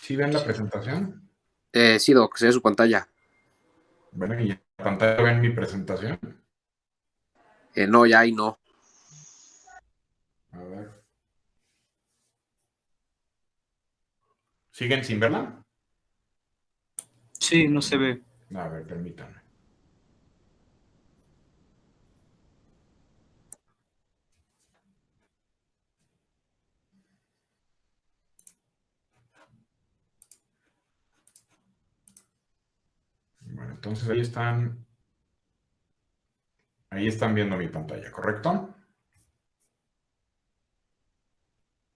¿Sí ven la presentación? Sí, Doc, se ve su pantalla. Bueno, y en la pantalla ven mi presentación. No, ya ahí no. A ver. ¿Siguen sin verla? Sí, no se ve. A ver, permítanme. Bueno, entonces ahí están viendo mi pantalla, ¿correcto?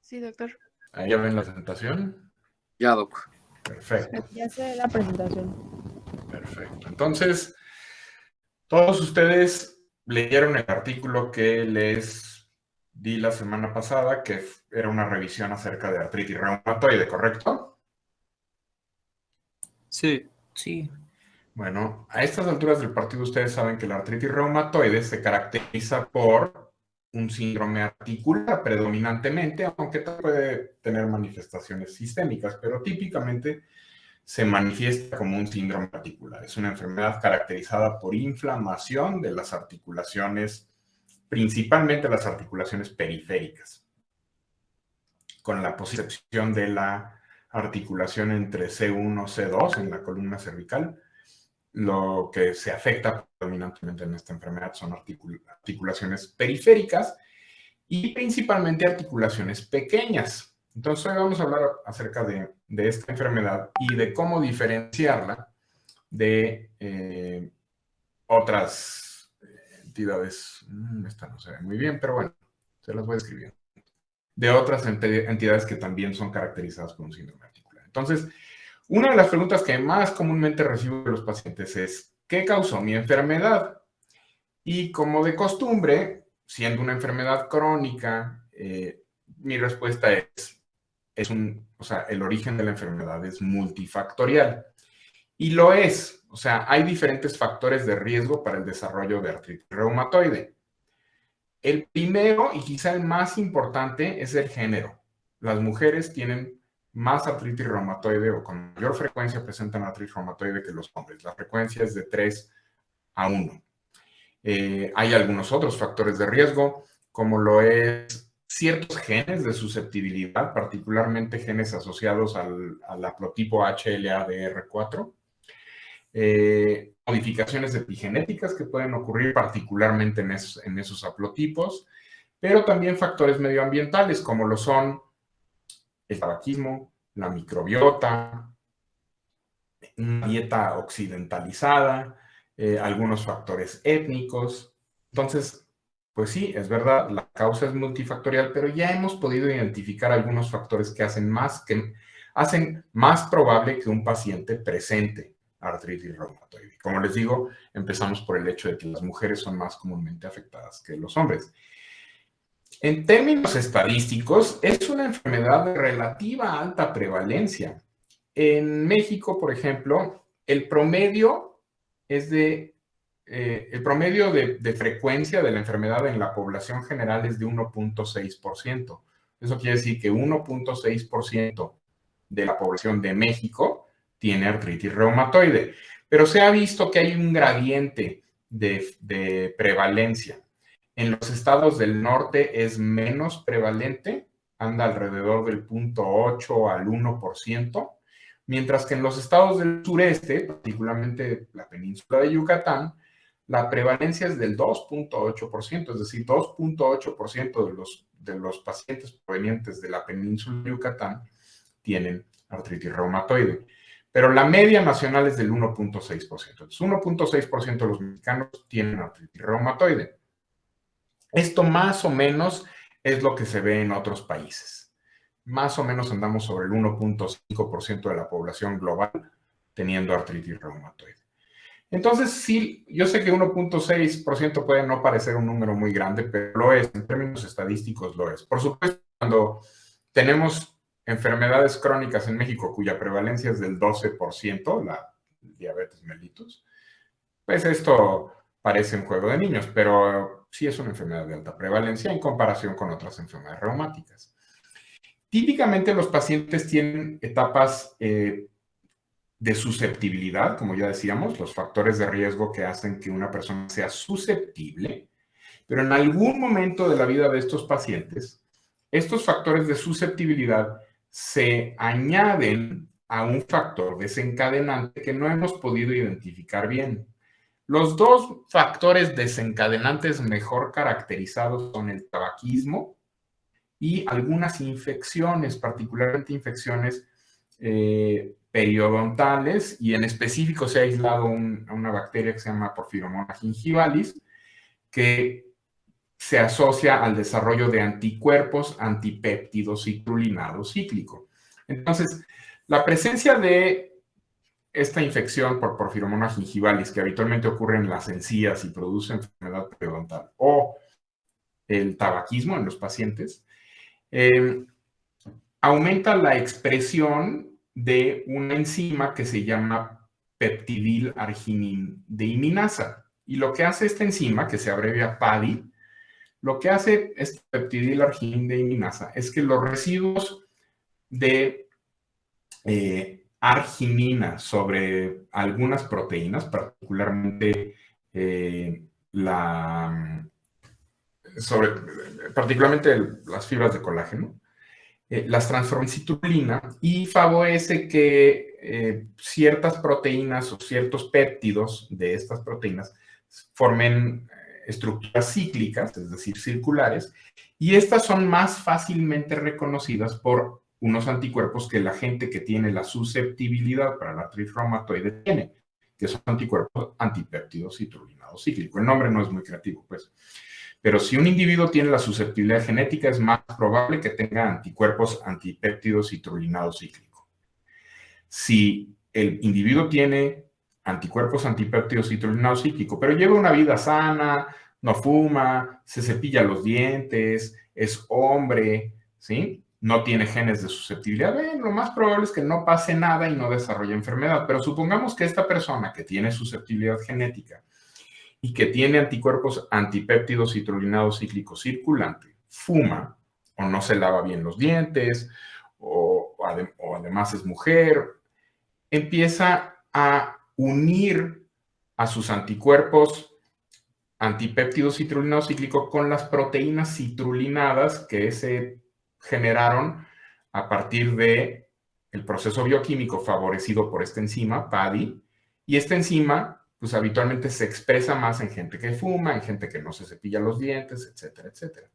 Sí, doctor. Ahí ya ven la presentación. Ya, Doc. Perfecto, Ya se ve la presentación. perfecto. Entonces, todos ustedes leyeron el artículo que les di la semana pasada, que era una revisión acerca de artritis reumatoide, ¿correcto? Sí. Sí. Bueno, a estas alturas del partido ustedes saben que la artritis reumatoide se caracteriza por un síndrome articular predominantemente, aunque también puede tener manifestaciones sistémicas, pero típicamente se manifiesta como un síndrome articular. Es una enfermedad caracterizada por inflamación de las articulaciones, principalmente las articulaciones periféricas, con la posición de la articulación entre C1 y C2 en la columna cervical. Lo que se afecta predominantemente en esta enfermedad son articulaciones periféricas y principalmente articulaciones pequeñas. Entonces hoy vamos a hablar acerca de esta enfermedad y de cómo diferenciarla de otras entidades. Esta no se ve muy bien, pero bueno, se las voy a escribir. De otras entidades que también son caracterizadas por un síndrome articular. Entonces, una de las preguntas que más comúnmente recibo de los pacientes es, ¿qué causó mi enfermedad? Y como de costumbre, siendo una enfermedad crónica, mi respuesta el origen de la enfermedad es multifactorial. Y lo es, o sea, hay diferentes factores de riesgo para el desarrollo de artritis reumatoide. El primero y quizá el más importante es el género. Las mujeres tienen más artritis reumatoide o con mayor frecuencia presentan artritis reumatoide que los hombres. La frecuencia es de 3 a 1. Hay algunos otros factores de riesgo, como lo es ciertos genes de susceptibilidad, particularmente genes asociados al haplotipo HLA-DR4, modificaciones epigenéticas que pueden ocurrir particularmente en esos haplotipos, pero también factores medioambientales como lo son el tabaquismo, la microbiota, una dieta occidentalizada, algunos factores étnicos. Entonces, pues sí, es verdad, la causa es multifactorial, pero ya hemos podido identificar algunos factores que hacen más probable que un paciente presente artritis reumatoide. Como les digo, empezamos por el hecho de que las mujeres son más comúnmente afectadas que los hombres. En términos estadísticos, es una enfermedad de relativa alta prevalencia. En México, por ejemplo, el promedio de frecuencia de la enfermedad en la población general es de 1.6%. Eso quiere decir que 1.6% de la población de México tiene artritis reumatoide. Pero se ha visto que hay un gradiente de prevalencia. En los estados del norte es menos prevalente, anda alrededor del 0.8 al 1%, mientras que en los estados del sureste, particularmente la península de Yucatán, la prevalencia es del 2.8%, es decir, 2.8% de los pacientes provenientes de la península de Yucatán tienen artritis reumatoide. Pero la media nacional es del 1.6%. Entonces, 1.6% de los mexicanos tienen artritis reumatoide. Esto más o menos es lo que se ve en otros países. Más o menos andamos sobre el 1.5% de la población global teniendo artritis reumatoide. Entonces, sí, yo sé que 1.6% puede no parecer un número muy grande, pero lo es, en términos estadísticos lo es. Por supuesto, cuando tenemos enfermedades crónicas en México cuya prevalencia es del 12%, la diabetes mellitus, pues esto parece un juego de niños, pero sí es una enfermedad de alta prevalencia en comparación con otras enfermedades reumáticas. Típicamente los pacientes tienen etapas de susceptibilidad, como ya decíamos, los factores de riesgo que hacen que una persona sea susceptible, pero en algún momento de la vida de estos pacientes, estos factores de susceptibilidad se añaden a un factor desencadenante que no hemos podido identificar bien. Los dos factores desencadenantes mejor caracterizados son el tabaquismo y algunas infecciones, particularmente infecciones periodontales, y en específico se ha aislado una bacteria que se llama Porphyromonas gingivalis, que se asocia al desarrollo de anticuerpos antipéptido citrulinado cíclico. Entonces, la presencia de esta infección por Porphyromonas gingivalis, que habitualmente ocurre en las encías y produce enfermedad periodontal, o el tabaquismo en los pacientes, aumenta la expresión de una enzima que se llama peptidilarginideiminasa. Y lo que hace esta enzima, que se abrevia PADI, lo que hace esta peptidilarginideiminasa es que los residuos de arginina sobre algunas proteínas, particularmente las fibras de colágeno, las transforma en citrulina y favorece que ciertas proteínas o ciertos péptidos de estas proteínas formen estructuras cíclicas, es decir, circulares, y estas son más fácilmente reconocidas por unos anticuerpos que la gente que tiene la susceptibilidad para la artritis reumatoide tiene, que son anticuerpos antipéptidos citrulinados cíclico. El nombre no es muy creativo, pues. Pero si un individuo tiene la susceptibilidad genética, es más probable que tenga anticuerpos antipéptidos citrulinados cíclico. Si el individuo tiene anticuerpos antipéptidos citrulinados cíclico, pero lleva una vida sana, no fuma, se cepilla los dientes, es hombre, ¿sí? No tiene genes de susceptibilidad, lo más probable es que no pase nada y no desarrolle enfermedad. Pero supongamos que esta persona que tiene susceptibilidad genética y que tiene anticuerpos antipéptidos citrulinados cíclico circulante, fuma o no se lava bien los dientes o además es mujer, empieza a unir a sus anticuerpos antipéptidos citrulinados cíclico con las proteínas citrulinadas que se generaron a partir de el proceso bioquímico favorecido por esta enzima, PADI, y esta enzima pues habitualmente se expresa más en gente que fuma, en gente que no se cepilla los dientes, etcétera, etcétera.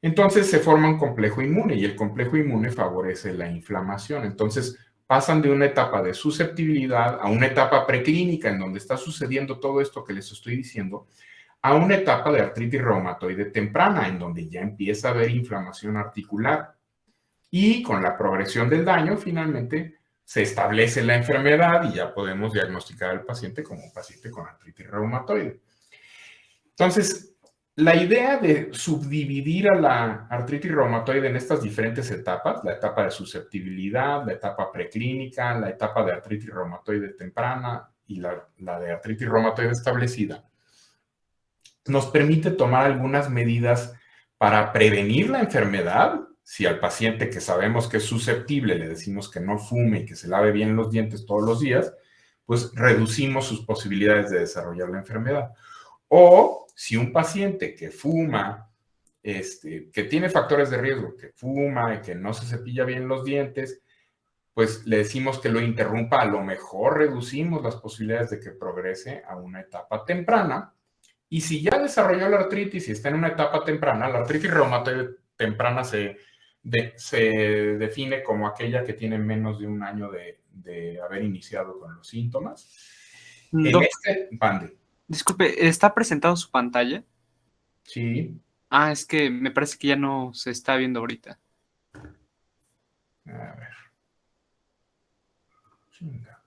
Entonces se forma un complejo inmune y el complejo inmune favorece la inflamación. Entonces pasan de una etapa de susceptibilidad a una etapa preclínica en donde está sucediendo todo esto que les estoy diciendo, a una etapa de artritis reumatoide temprana en donde ya empieza a haber inflamación articular. Y con la progresión del daño, finalmente, se establece la enfermedad y ya podemos diagnosticar al paciente como un paciente con artritis reumatoide. Entonces, la idea de subdividir a la artritis reumatoide en estas diferentes etapas, la etapa de susceptibilidad, la etapa preclínica, la etapa de artritis reumatoide temprana y la de artritis reumatoide establecida, nos permite tomar algunas medidas para prevenir la enfermedad. Si al paciente que sabemos que es susceptible le decimos que no fume y que se lave bien los dientes todos los días, pues reducimos sus posibilidades de desarrollar la enfermedad. O si un paciente que fuma, que tiene factores de riesgo, que fuma y que no se cepilla bien los dientes, pues le decimos que lo interrumpa, a lo mejor reducimos las posibilidades de que progrese a una etapa temprana. Y si ya desarrolló la artritis y está en una etapa temprana, la artritis reumatoide temprana se define como aquella que tiene menos de un año de haber iniciado con los síntomas. Disculpe, ¿está presentado su pantalla? Sí. Ah, es que me parece que ya no se está viendo ahorita. A ver. Chinga.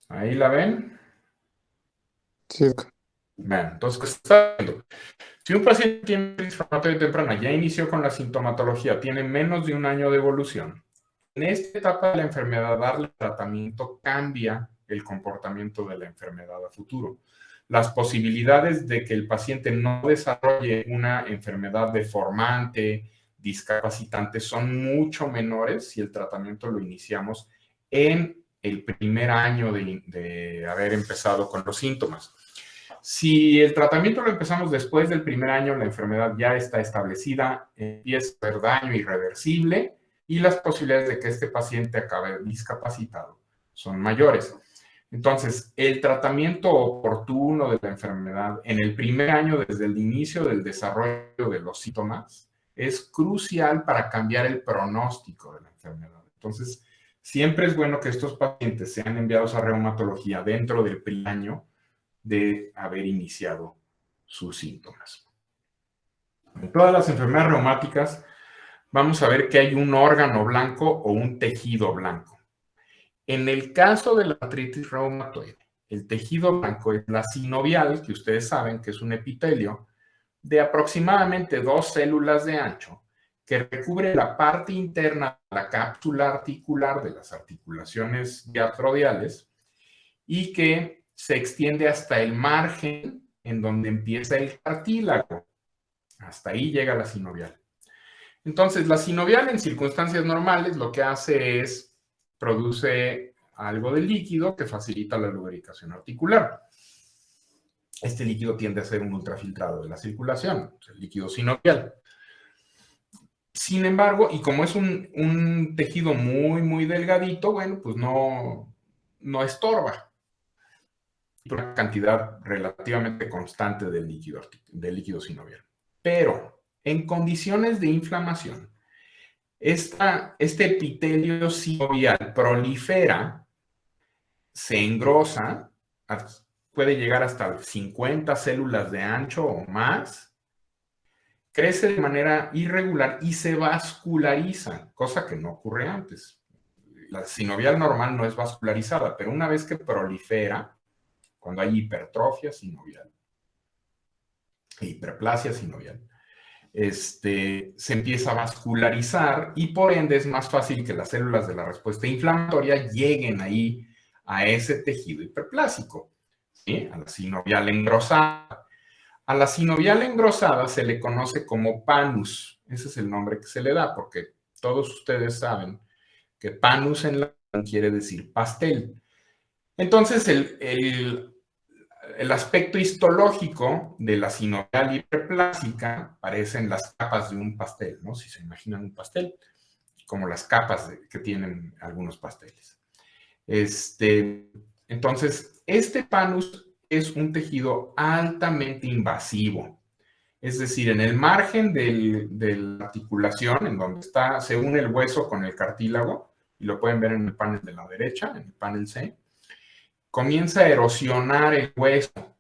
¿Ahí la ven? Sí. Bueno, entonces, ¿qué está viendo? Si un paciente tiene artritis reumatoide temprana, ya inició con la sintomatología, tiene menos de un año de evolución, en esta etapa de la enfermedad, darle tratamiento cambia el comportamiento de la enfermedad a futuro. las posibilidades de que el paciente no desarrolle una enfermedad deformante, discapacitante, son mucho menores si el tratamiento lo iniciamos en el primer año de haber empezado con los síntomas. Si el tratamiento lo empezamos después del primer año, la enfermedad ya está establecida, empieza a haber daño irreversible y las posibilidades de que este paciente acabe discapacitado son mayores. Entonces, el tratamiento oportuno de la enfermedad en el primer año, desde el inicio del desarrollo de los síntomas, es crucial para cambiar el pronóstico de la enfermedad. Entonces, siempre es bueno que estos pacientes sean enviados a reumatología dentro del primer año de haber iniciado sus síntomas. En todas las enfermedades reumáticas, vamos a ver que hay un órgano blanco o un tejido blanco. En el caso de la artritis reumatoide, el tejido blanco es la sinovial, que ustedes saben que es un epitelio de aproximadamente 2 células de ancho que recubre la parte interna de la cápsula articular de las articulaciones diartrodiales y que se extiende hasta el margen en donde empieza el cartílago. Hasta ahí llega la sinovial. Entonces, la sinovial en circunstancias normales lo que hace es produce algo de líquido que facilita la lubricación articular. Este líquido tiende a ser un ultrafiltrado de la circulación, el líquido sinovial. Sin embargo, y como es un tejido muy delgadito, bueno, pues no estorba. Una cantidad relativamente constante del líquido sinovial. Pero en condiciones de inflamación, este epitelio sinovial prolifera, se engrosa, puede llegar hasta 50 células de ancho o más, crece de manera irregular y se vasculariza, cosa que no ocurre antes. La sinovial normal no es vascularizada, pero una vez que prolifera, cuando hay hipertrofia sinovial, hiperplasia sinovial, se empieza a vascularizar y por ende es más fácil que las células de la respuesta inflamatoria lleguen ahí a ese tejido hiperplásico, ¿sí? A la sinovial engrosada. A la sinovial engrosada se le conoce como panus. Ese es el nombre que se le da porque todos ustedes saben que panus en latín quiere decir pastel. Entonces, el aspecto histológico de la sinovial hiperplásica parecen las capas de un pastel, ¿no? Si se imaginan un pastel, como las capas que tienen algunos pasteles. Entonces, este panus es un tejido altamente invasivo. Es decir, en el margen de la articulación, en donde se une el hueso con el cartílago, y lo pueden ver en el panel de la derecha, en el panel C, comienza a erosionar el hueso.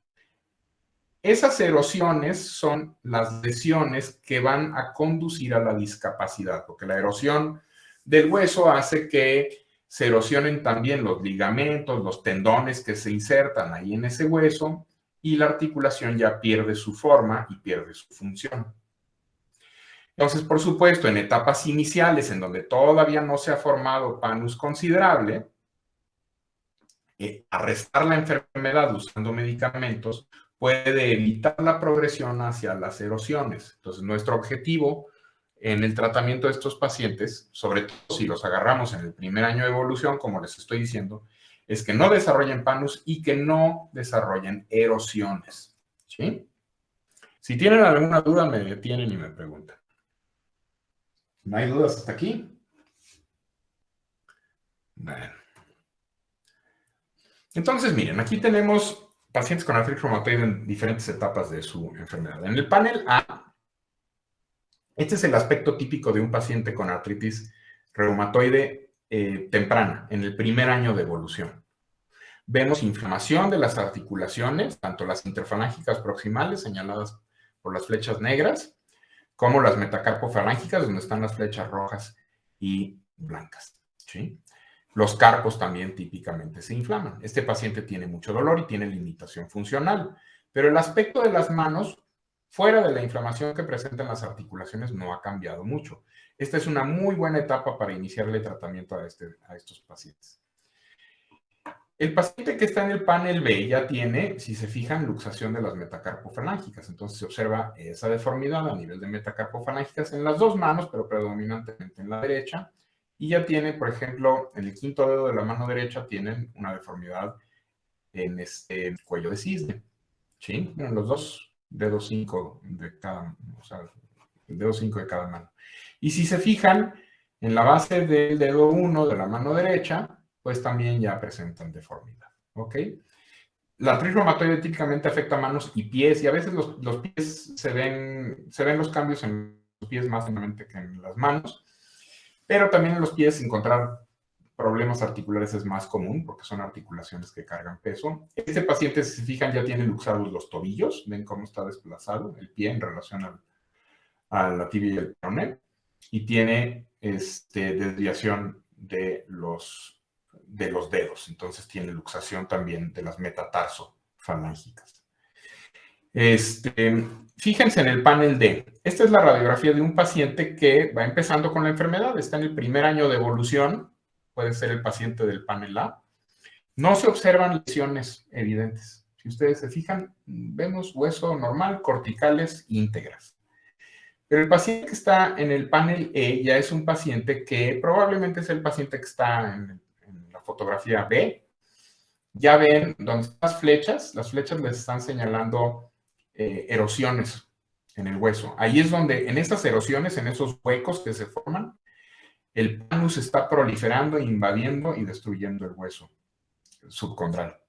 Esas erosiones son las lesiones que van a conducir a la discapacidad, porque la erosión del hueso hace que se erosionen también los ligamentos, los tendones que se insertan ahí en ese hueso y la articulación ya pierde su forma y pierde su función. Entonces, por supuesto, en etapas iniciales en donde todavía no se ha formado panus considerable, arrestar la enfermedad usando medicamentos puede evitar la progresión hacia las erosiones. Entonces, nuestro objetivo en el tratamiento de estos pacientes, sobre todo si los agarramos en el primer año de evolución, como les estoy diciendo, es que no desarrollen panus y que no desarrollen erosiones. ¿Sí? Si tienen alguna duda, me detienen y me preguntan. ¿No hay dudas hasta aquí? Bueno. Entonces, miren, aquí tenemos pacientes con artritis reumatoide en diferentes etapas de su enfermedad. En el panel A, este es el aspecto típico de un paciente con artritis reumatoide temprana, en el primer año de evolución. Vemos inflamación de las articulaciones, tanto las interfalángicas proximales, señaladas por las flechas negras, como las metacarpofalángicas, donde están las flechas rojas y blancas, ¿sí? Los carpos también típicamente se inflaman. Este paciente tiene mucho dolor y tiene limitación funcional, pero el aspecto de las manos, fuera de la inflamación que presentan las articulaciones, no ha cambiado mucho. Esta es una muy buena etapa para iniciarle tratamiento a estos pacientes. El paciente que está en el panel B ya tiene, si se fijan, luxación de las metacarpofalángicas. Entonces se observa esa deformidad a nivel de metacarpofalángicas en las dos manos, pero predominantemente en la derecha. Y ya tiene, por ejemplo, en el quinto dedo de la mano derecha tienen una deformidad en el cuello de cisne. ¿Sí? En los dos dedos 5 de cada, o sea, el dedo 5 de cada mano. Y si se fijan, en la base del dedo 1 de la mano derecha, pues también ya presentan deformidad, ¿ok? La artritis reumatoide típicamente afecta manos y pies, y a veces los pies se ven los cambios en los pies más solamente que en las manos, pero también en los pies encontrar problemas articulares es más común, porque son articulaciones que cargan peso. Este paciente, si se fijan, ya tiene luxados los tobillos, ven cómo está desplazado el pie en relación a la tibia y el peroné, y tiene desviación de los dedos, entonces tiene luxación también de las metatarsofalancicas. Fíjense en el panel D. Esta es la radiografía de un paciente que va empezando con la enfermedad, está en el primer año de evolución, puede ser el paciente del panel A. No se observan lesiones evidentes. Si ustedes se fijan, vemos hueso normal, corticales íntegras. Pero el paciente que está en el panel E ya es un paciente que probablemente es el paciente que está en la fotografía B. Ya ven donde están las flechas les están señalando erosiones en el hueso. Ahí es donde, en estas erosiones, en esos huecos que se forman, el panus está proliferando, invadiendo y destruyendo el hueso subcondral.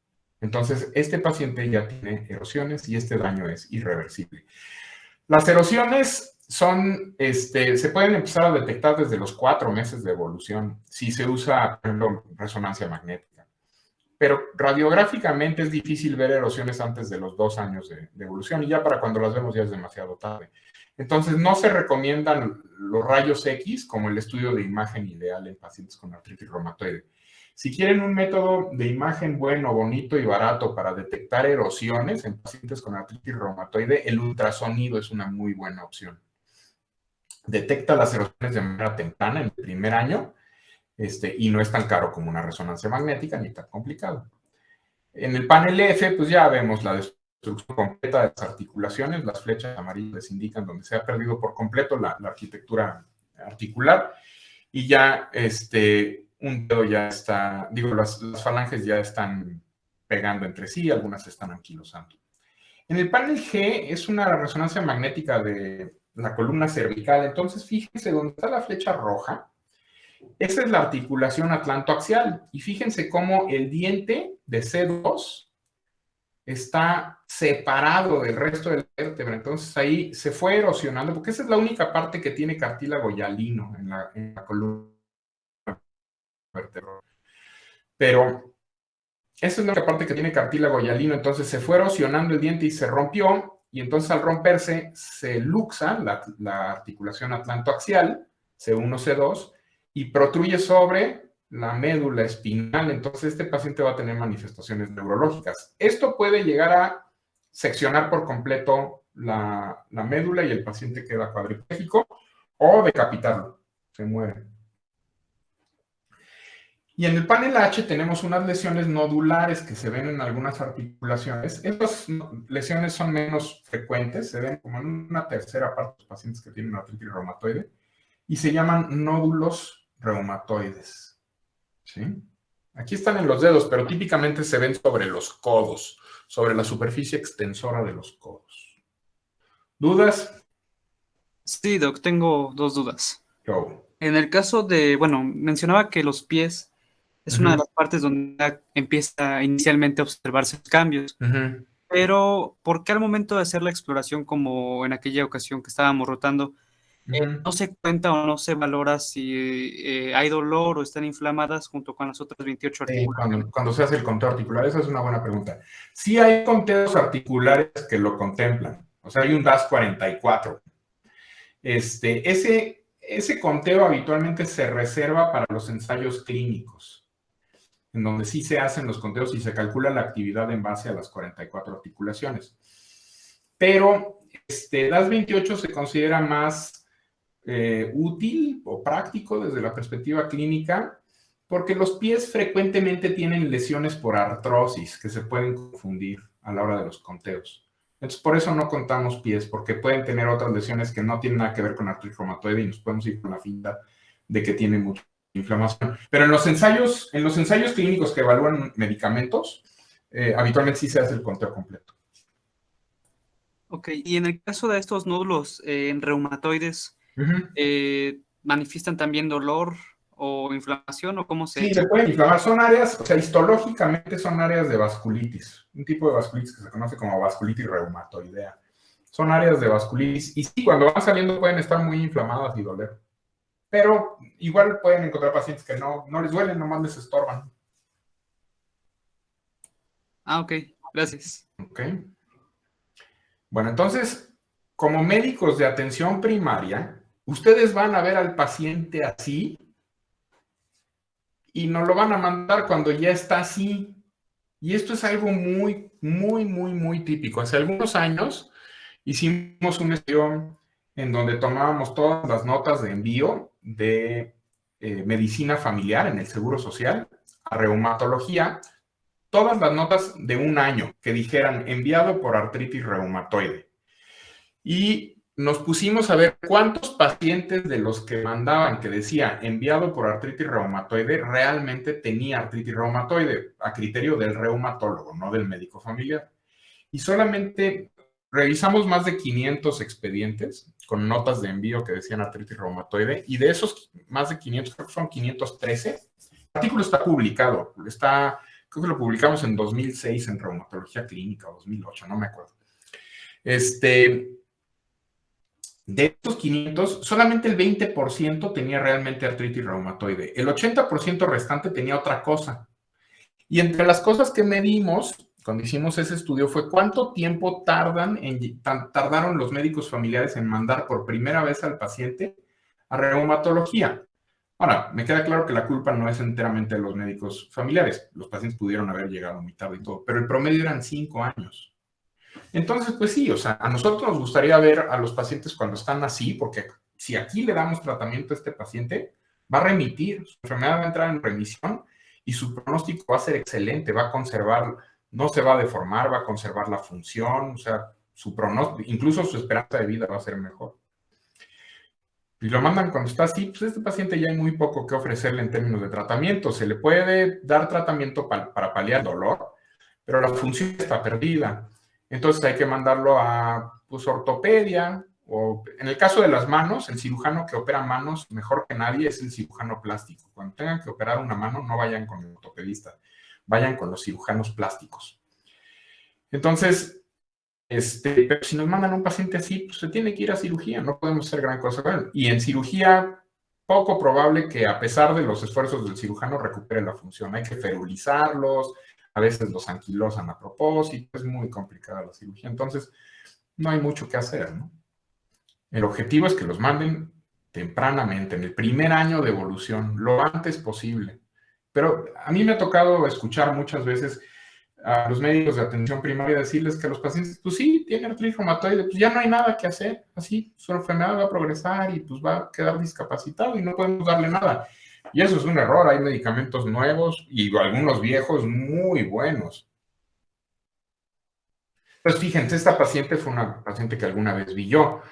Entonces, este paciente ya tiene erosiones y este daño es irreversible. Las erosiones se pueden empezar a detectar desde los 4 meses de evolución si se usa, por ejemplo, resonancia magnética. Pero radiográficamente es difícil ver erosiones antes de los 2 años de evolución y ya para cuando las vemos ya es demasiado tarde. Entonces no se recomiendan los rayos X como el estudio de imagen ideal en pacientes con artritis reumatoide. Si quieren un método de imagen bueno, bonito y barato para detectar erosiones en pacientes con artritis reumatoide, el ultrasonido es una muy buena opción. Detecta las erosiones de manera temprana en el primer año y no es tan caro como una resonancia magnética ni tan complicado. En el panel F, pues ya vemos la destrucción completa de las articulaciones, las flechas amarillas les indican donde se ha perdido por completo la arquitectura articular y ya un dedo ya está, las falanges ya están pegando entre sí, algunas se están anquilosando. En el panel G es una resonancia magnética de la columna cervical, entonces fíjense donde está la flecha roja, esa es la articulación atlantoaxial, y fíjense cómo el diente de C2 está separado del resto de la vértebra, entonces ahí se fue erosionando, porque esa es la única parte que tiene cartílago hialino en la columna vertebral. Pero esa es la única parte que tiene cartílago hialino, entonces se fue erosionando el diente y se rompió, y entonces al romperse se luxa la articulación atlantoaxial, C1, C2, y protruye sobre la médula espinal, entonces este paciente va a tener manifestaciones neurológicas. Esto puede llegar a seccionar por completo la médula y el paciente queda cuadripléjico, o decapitarlo, se muere. Y en el panel H tenemos unas lesiones nodulares que se ven en algunas articulaciones. Estas lesiones son menos frecuentes, se ven como en una tercera parte de los pacientes que tienen artritis reumatoide, y se llaman nódulos reumatoides. ¿Sí? Aquí están en los dedos, pero típicamente se ven sobre los codos, sobre la superficie extensora de los codos. ¿Dudas? Sí, Doc, tengo 2 dudas. Go. En el caso de, bueno, mencionaba que los pies es una de las partes donde empieza inicialmente a observarse los cambios. Pero, ¿por qué al momento de hacer la exploración, como en aquella ocasión que estábamos rotando, no se cuenta o no se valora si hay dolor o están inflamadas junto con las otras 28 articulaciones? Cuando se hace el conteo articular, esa es una buena pregunta. Sí hay conteos articulares que lo contemplan. O sea, hay un DAS 44. Ese conteo habitualmente se reserva para los ensayos clínicos, en donde sí se hacen los conteos y se calcula la actividad en base a las 44 articulaciones. Pero DAS 28 se considera más útil o práctico desde la perspectiva clínica Porque los pies frecuentemente tienen lesiones por artrosis que se pueden confundir a la hora de los conteos. Entonces, por eso no contamos pies, porque pueden tener otras lesiones que no tienen nada que ver con artritis reumatoide y nos podemos ir con la finta de que tiene mucha inflamación. Pero en los ensayos clínicos que evalúan medicamentos, habitualmente sí se hace el conteo completo. Ok, y en el caso de estos nódulos en reumatoides, ¿manifiestan también dolor o inflamación o cómo se...? Sí, se pueden inflamar. Son áreas, o sea, histológicamente son áreas de vasculitis, un tipo de vasculitis que se conoce como vasculitis reumatoidea. Son áreas de vasculitis y sí, cuando van saliendo pueden estar muy inflamadas y doler. Pero igual pueden encontrar pacientes que no les duelen, nomás les estorban. Ah, ok, gracias. Ok. Bueno, entonces, como médicos de atención primaria, ustedes van a ver al paciente así y nos lo van a mandar cuando ya está así. Y esto es algo muy, muy, muy, muy típico. Hace algunos años hicimos un estudio en donde tomábamos todas las notas de envío de medicina familiar en el Seguro Social a reumatología, todas las notas de un año que dijeran enviado por artritis reumatoide. Y nos pusimos a ver cuántos pacientes de los que mandaban que decía enviado por artritis reumatoide realmente tenía artritis reumatoide a criterio del reumatólogo, no del médico familiar. Y solamente revisamos más de 500 expedientes con notas de envío que decían artritis reumatoide y de esos más de 500, creo que son 513. El artículo está publicado, creo que lo publicamos en 2006 en Reumatología Clínica, 2008, no me acuerdo. De estos 500, solamente el 20% tenía realmente artritis reumatoide. El 80% restante tenía otra cosa. Y entre las cosas que medimos cuando hicimos ese estudio fue cuánto tiempo tardaron los médicos familiares en mandar por primera vez al paciente a reumatología. Ahora, me queda claro que la culpa no es enteramente de los médicos familiares. Los pacientes pudieron haber llegado muy tarde y todo, pero el promedio eran 5 años. Entonces, pues sí, o sea, a nosotros nos gustaría ver a los pacientes cuando están así, porque si aquí le damos tratamiento a este paciente, va a remitir, su enfermedad va a entrar en remisión y su pronóstico va a ser excelente, va a conservar, no se va a deformar, va a conservar la función, o sea, su pronóstico, incluso su esperanza de vida va a ser mejor. Y lo mandan cuando está así, pues este paciente ya hay muy poco que ofrecerle en términos de tratamiento. Se le puede dar tratamiento para paliar dolor, pero la función está perdida. Entonces hay que mandarlo a ortopedia, o en el caso de las manos, el cirujano que opera manos mejor que nadie es el cirujano plástico. Cuando tengan que operar una mano, no vayan con el ortopedista, vayan con los cirujanos plásticos. Entonces, pero si nos mandan a un paciente así, pues se tiene que ir a cirugía, no podemos hacer gran cosa con él. Y en cirugía, poco probable que a pesar de los esfuerzos del cirujano recupere la función. Hay que ferulizarlos, a veces los anquilosan a propósito, es muy complicada la cirugía. Entonces, no hay mucho que hacer, ¿no? El objetivo es que los manden tempranamente, en el primer año de evolución, lo antes posible. Pero a mí me ha tocado escuchar muchas veces a los médicos de atención primaria decirles que los pacientes, pues sí, tienen artritis reumatoide, pues ya no hay nada que hacer, así su enfermedad va a progresar y pues va a quedar discapacitado y no podemos darle nada. Y eso es un error, hay medicamentos nuevos y algunos viejos muy buenos. Pues fíjense, esta paciente fue una paciente que alguna vez vi yo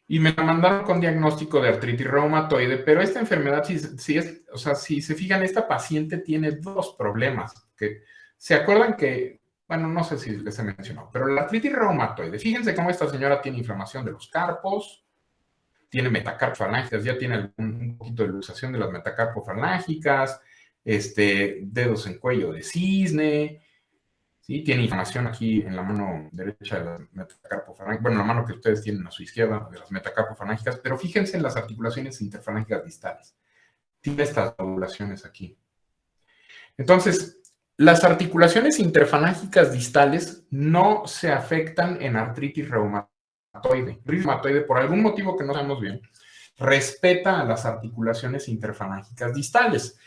y me la mandaron con diagnóstico de artritis reumatoide, pero esta enfermedad, si se fijan, esta paciente tiene dos problemas que ¿se acuerdan que, bueno, no sé si les he mencionado, pero la artritis reumatoide, fíjense cómo esta señora tiene inflamación de los carpos, tiene metacarpofalángicas, ya tiene un poquito de luxación de las metacarpofalángicas, dedos en cuello de cisne, ¿sí? Tiene inflamación aquí en la mano derecha de las metacarpofalángicas, bueno, la mano que ustedes tienen a su izquierda de las metacarpofalángicas, pero fíjense en las articulaciones interfalángicas distales. Tiene estas nodulaciones aquí. Entonces, las articulaciones interfalángicas distales no se afectan en artritis reumatoide. Artritis reumatoide, por algún motivo que no sabemos bien, respeta a las articulaciones interfalángicas distales.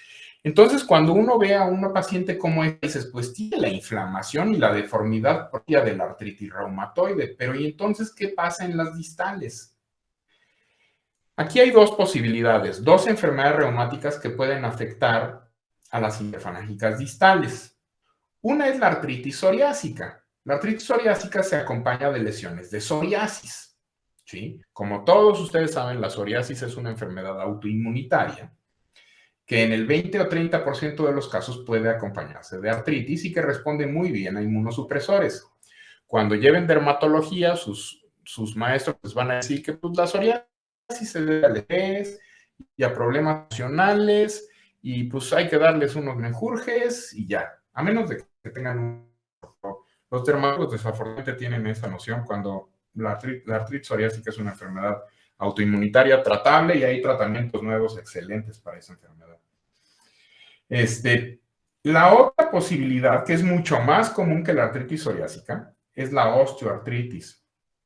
Entonces, cuando uno ve a una paciente como esta, dices, pues tiene la inflamación y la deformidad propia de la artritis reumatoide, pero ¿y entonces qué pasa en las distales? Aquí hay dos posibilidades, dos enfermedades reumáticas que pueden afectar a las interfalángicas distales. Una es la artritis psoriásica. La artritis psoriásica se acompaña de lesiones de psoriasis, ¿sí? Como todos ustedes saben, la psoriasis es una enfermedad autoinmunitaria que en el 20 o 30% de los casos puede acompañarse de artritis y que responde muy bien a inmunosupresores. Cuando lleven dermatología, sus maestros les van a decir que pues, la psoriasis se debe al estrés y a problemas emocionales y pues hay que darles unos menjurjes y ya, a menos de que tengan un... Los dermatólogos desafortunadamente tienen esa noción cuando la artritis psoriásica es una enfermedad autoinmunitaria tratable y hay tratamientos nuevos excelentes para esa enfermedad. La otra posibilidad, que es mucho más común que la artritis psoriásica, es la osteoartritis.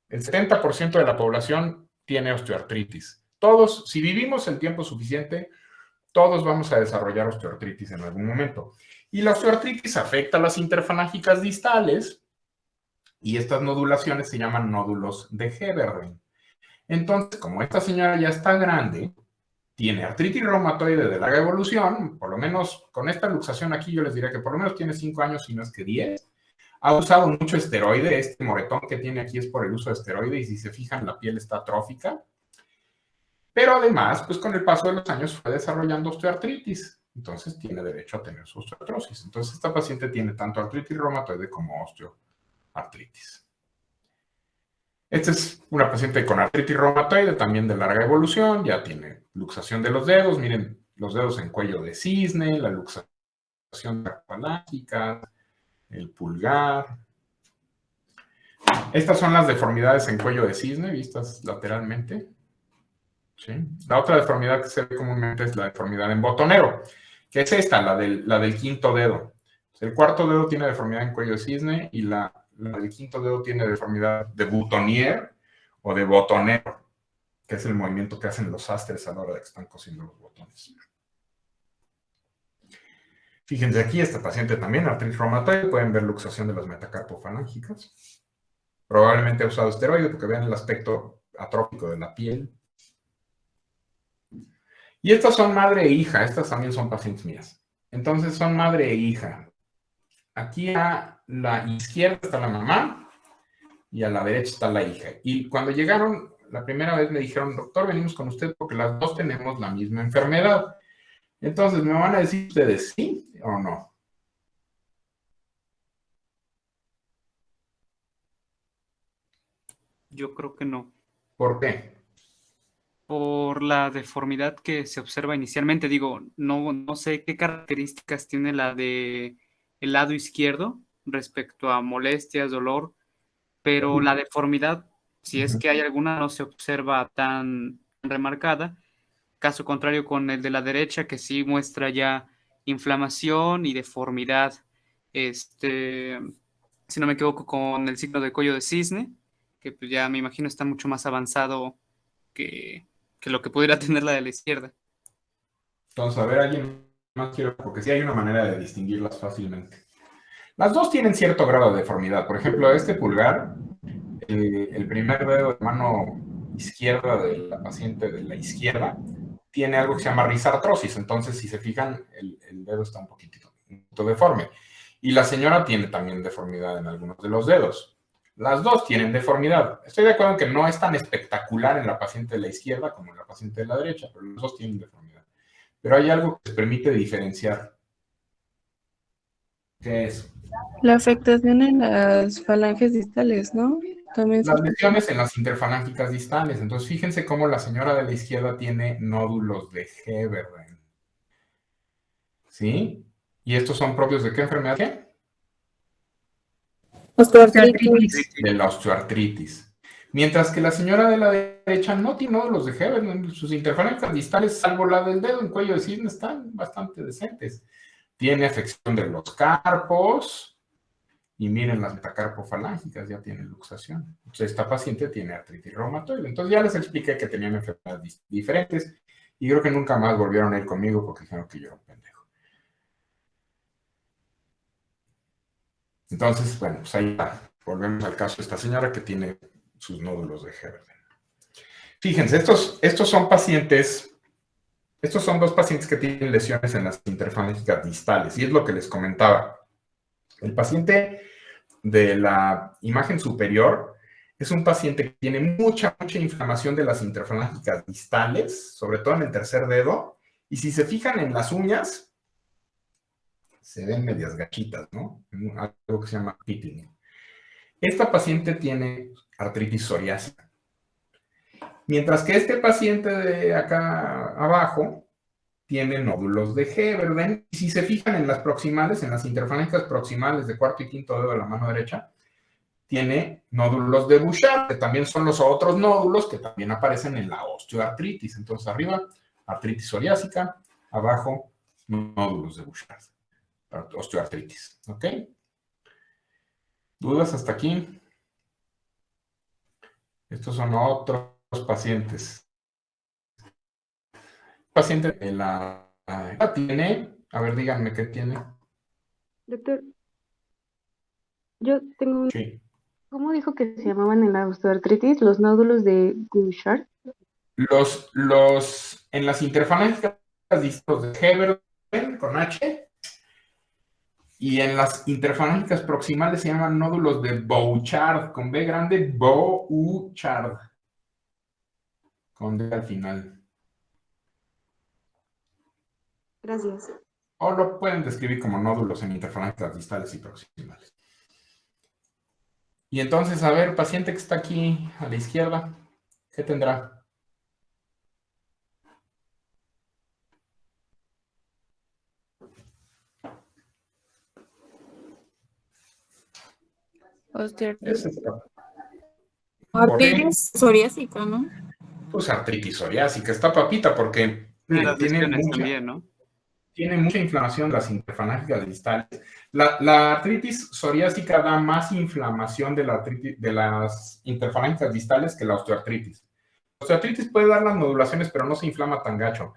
El 70% de la población tiene osteoartritis. Todos, si vivimos el tiempo suficiente, todos vamos a desarrollar osteoartritis en algún momento. Y la osteoartritis afecta a las interfalángicas distales y estas nodulaciones se llaman nódulos de Heberden. Entonces, como esta señora ya está grande, tiene artritis reumatoide de larga evolución, por lo menos con esta luxación aquí yo les diría que por lo menos tiene 5 años, si no es que 10. Ha usado mucho esteroide, este moretón que tiene aquí es por el uso de esteroide y si se fijan la piel está atrófica. Pero además, pues con el paso de los años fue desarrollando osteoartritis, entonces tiene derecho a tener su osteoartrosis. Entonces esta paciente tiene tanto artritis reumatoide como osteoartritis. Esta es una paciente con artritis reumatoide, también de larga evolución, ya tiene luxación de los dedos, miren los dedos en cuello de cisne, la luxación parafalángica, el pulgar. Estas son las deformidades en cuello de cisne, vistas lateralmente. ¿Sí? La otra deformidad que se ve comúnmente es la deformidad en botonero, que es esta, la del quinto dedo. El cuarto dedo tiene deformidad en cuello de cisne y la del quinto dedo tiene deformidad de boutonnière o de botonero, que es el movimiento que hacen los sastres a la hora de que están cosiendo los botones. Fíjense aquí, esta paciente también, artritis reumatoide, pueden ver luxación de las metacarpofalángicas. Probablemente ha usado esteroide porque vean el aspecto atrófico de la piel. Y estas son madre e hija, estas también son pacientes mías. Entonces son madre e hija. Aquí a la izquierda está la mamá y a la derecha está la hija. Y cuando llegaron, la primera vez me dijeron, doctor, venimos con usted porque las dos tenemos la misma enfermedad. Entonces, ¿me van a decir ustedes sí o no? Yo creo que no. ¿Por qué? Por la deformidad que se observa inicialmente. Digo, no sé qué características tiene la de el lado izquierdo respecto a molestias, dolor, pero la deformidad, si es que hay alguna, no se observa tan remarcada. Caso contrario con el de la derecha, que sí muestra ya inflamación y deformidad. Si no me equivoco, con el signo de cuello de cisne, que pues ya me imagino está mucho más avanzado que lo que pudiera tener la de la izquierda. Entonces, a ver, alguien más quiero, porque sí hay una manera de distinguirlas fácilmente. Las dos tienen cierto grado de deformidad. Por ejemplo, este pulgar, el primer dedo de mano izquierda de la paciente de la izquierda, tiene algo que se llama risartrosis. Entonces, si se fijan, el dedo está un poquitito deforme. Y la señora tiene también deformidad en algunos de los dedos. Las dos tienen deformidad. Estoy de acuerdo en que no es tan espectacular en la paciente de la izquierda como en la paciente de la derecha, pero los dos tienen deformidad. Pero hay algo que les permite diferenciar. ¿Qué es? La afectación en las falanges distales, ¿no? También Las lesiones en las interfalángicas distales. Entonces, fíjense cómo la señora de la izquierda tiene nódulos de Heberden. ¿Sí? ¿Y estos son propios de qué enfermedad? ¿Qué? osteoartritis. De la osteoartritis. Mientras que la señora de la derecha no tiene nódulos de Heberden. Sus interfalángicas distales, salvo la del dedo en cuello de cisne, están bastante decentes. Tiene afección de los carpos. Y miren, las metacarpofalángicas ya tienen luxación. Entonces, esta paciente tiene artritis reumatoide. Entonces, ya les expliqué que tenían enfermedades diferentes y creo que nunca más volvieron a ir conmigo porque dijeron que yo era un pendejo. Entonces, bueno, pues ahí está. Volvemos al caso de esta señora que tiene sus nódulos de Heberden. Fíjense, estos son pacientes Estos son dos pacientes que tienen lesiones en las interfalángicas distales, y es lo que les comentaba. El paciente de la imagen superior es un paciente que tiene mucha inflamación de las interfalángicas distales, sobre todo en el tercer dedo, y si se fijan en las uñas, se ven medias gachitas, ¿no? Algo que se llama pitting. Esta paciente tiene artritis psoriásica. Mientras que este paciente de acá abajo tiene nódulos de Heberden. Y si se fijan en las proximales, en las interfalángicas proximales de cuarto y quinto dedo de la mano derecha, tiene nódulos de Bouchard, que también son los otros nódulos que también aparecen en la osteoartritis. Entonces, arriba, artritis psoriásica, abajo, nódulos de Bouchard, osteoartritis. ¿Ok? ¿Dudas hasta aquí? Estos son otros pacientes. Paciente de la tiene, a ver, díganme qué tiene. Doctor, yo tengo un... Sí. ¿Cómo dijo que se llamaban en la osteoartritis? ¿Los nódulos de Bouchard? En las interfalángicas distos de Heberden con H, y en las interfalángicas proximales se llaman nódulos de Bouchard, con B grande, Bouchard, con D al final. Gracias. O lo pueden describir como nódulos en interfalángicas distales y proximales. Y entonces, a ver, paciente que está aquí a la izquierda, ¿qué tendrá? Osteoartritis. Artritis psoriásica, ¿no? Pues artritis psoriásica. Está papita porque Las tiene lesiones también, ¿no? Tiene mucha inflamación las interfalángicas distales. La artritis psoriásica da más inflamación de las interfalángicas distales que la osteoartritis. La osteoartritis puede dar las nodulaciones, pero no se inflama tan gacho.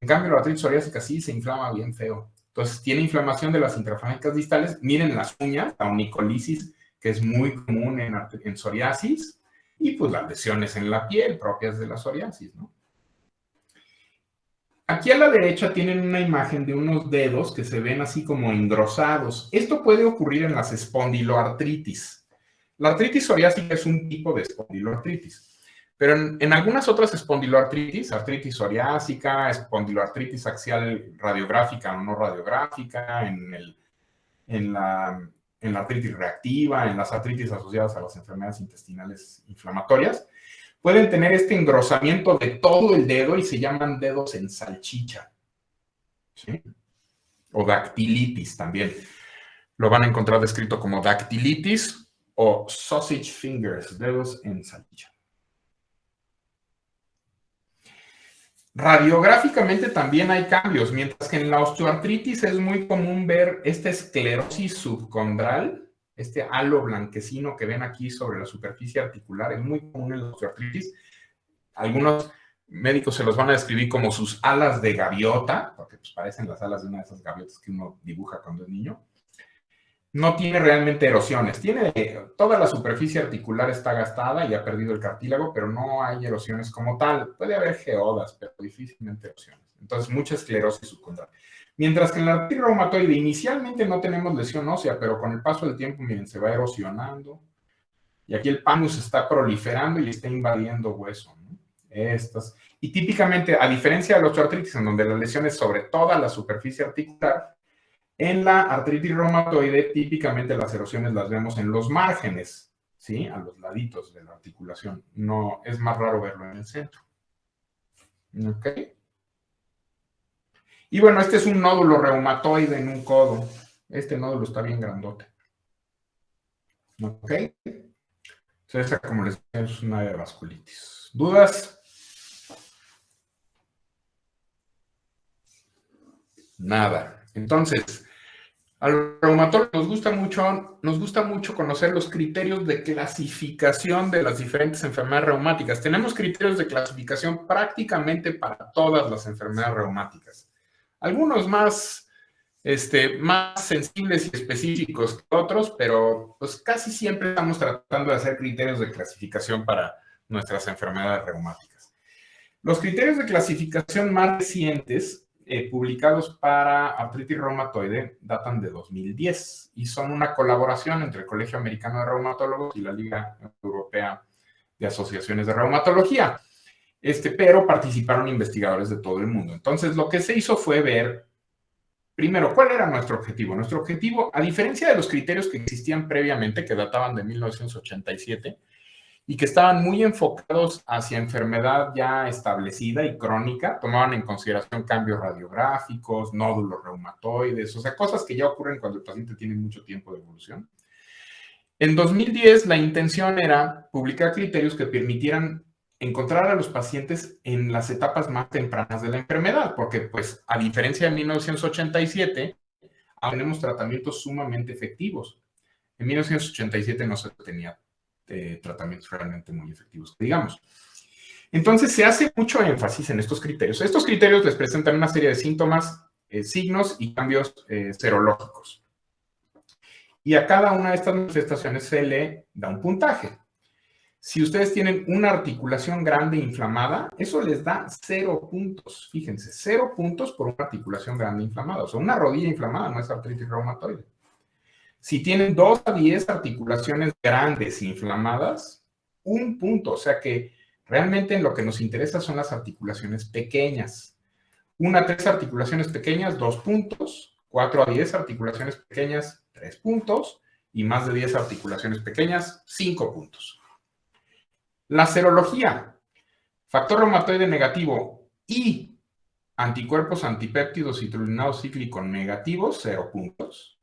En cambio, la artritis psoriásica sí se inflama bien feo. Entonces, tiene inflamación de las interfalángicas distales. Miren las uñas, la onicolisis, que es muy común en psoriasis, y pues las lesiones en la piel propias de la psoriasis, ¿no? Aquí a la derecha tienen una imagen de unos dedos que se ven así como engrosados. Esto puede ocurrir en las espondiloartritis. La artritis psoriásica es un tipo de espondiloartritis, pero en algunas otras espondiloartritis, artritis psoriásica, espondiloartritis axial radiográfica o no radiográfica, en la artritis reactiva, en las artritis asociadas a las enfermedades intestinales inflamatorias, pueden tener este engrosamiento de todo el dedo y se llaman dedos en salchicha, ¿sí? O dactilitis también. Lo van a encontrar descrito como dactilitis o sausage fingers, dedos en salchicha. Radiográficamente también hay cambios, mientras que en la osteoartritis es muy común ver esta esclerosis subcondral, este halo blanquecino que ven aquí sobre la superficie articular, es muy común en la osteoartritis. Algunos médicos se los van a describir como sus alas de gaviota, porque pues parecen las alas de una de esas gaviotas que uno dibuja cuando es niño. No tiene realmente erosiones. Toda la superficie articular está gastada y ha perdido el cartílago, pero no hay erosiones como tal. Puede haber geodas, pero difícilmente erosiones. Entonces, mucha esclerosis subcondral. Mientras que en la artritis reumatoide inicialmente no tenemos lesión ósea, pero con el paso del tiempo, miren, se va erosionando. Y aquí el panus está proliferando y está invadiendo hueso, ¿no? Y típicamente, a diferencia de la osteoartritis, en donde la lesión es sobre toda la superficie articular, en la artritis reumatoide, típicamente las erosiones las vemos en los márgenes, ¿sí? A los laditos de la articulación. No, es más raro verlo en el centro. ¿Ok? Y bueno, este es un nódulo reumatoide en un codo. Este nódulo está bien grandote. ¿Ok? Entonces, esta, como les decía, es una de vasculitis. ¿Dudas? Nada. Entonces, a los reumatólogos nos gusta mucho conocer los criterios de clasificación de las diferentes enfermedades reumáticas. Tenemos criterios de clasificación prácticamente para todas las enfermedades reumáticas. Algunos más sensibles y específicos que otros, pero pues casi siempre estamos tratando de hacer criterios de clasificación para nuestras enfermedades reumáticas. Los criterios de clasificación más recientes publicados para artritis reumatoide datan de 2010 y son una colaboración entre el Colegio Americano de Reumatólogos y la Liga Europea de Asociaciones de Reumatología. Pero participaron investigadores de todo el mundo. Entonces, lo que se hizo fue ver, primero, ¿cuál era nuestro objetivo? Nuestro objetivo, a diferencia de los criterios que existían previamente, que databan de 1987, y que estaban muy enfocados hacia enfermedad ya establecida y crónica, tomaban en consideración cambios radiográficos, nódulos reumatoides, o sea, cosas que ya ocurren cuando el paciente tiene mucho tiempo de evolución. En 2010, la intención era publicar criterios que permitieran encontrar a los pacientes en las etapas más tempranas de la enfermedad, porque, pues, a diferencia de 1987, ahora tenemos tratamientos sumamente efectivos. En 1987 no se tenía tratamientos realmente muy efectivos, digamos. Entonces, se hace mucho énfasis en estos criterios. Estos criterios les presentan una serie de síntomas, signos y cambios serológicos. Y a cada una de estas manifestaciones se le da un puntaje. Si ustedes tienen una articulación grande inflamada, eso les da 0 puntos. Fíjense, 0 puntos por una articulación grande inflamada. O sea, una rodilla inflamada no es artritis reumatoide. Si tienen 2 a 10 articulaciones grandes inflamadas, 1 punto. O sea que realmente lo que nos interesa son las articulaciones pequeñas. 1 a 3 articulaciones pequeñas, 2 puntos. 4 a 10 articulaciones pequeñas, 3 puntos. Y más de 10 articulaciones pequeñas, 5 puntos. La serología, factor reumatoide negativo y anticuerpos antipéptidos citrulinados cíclicos negativos, 0 puntos.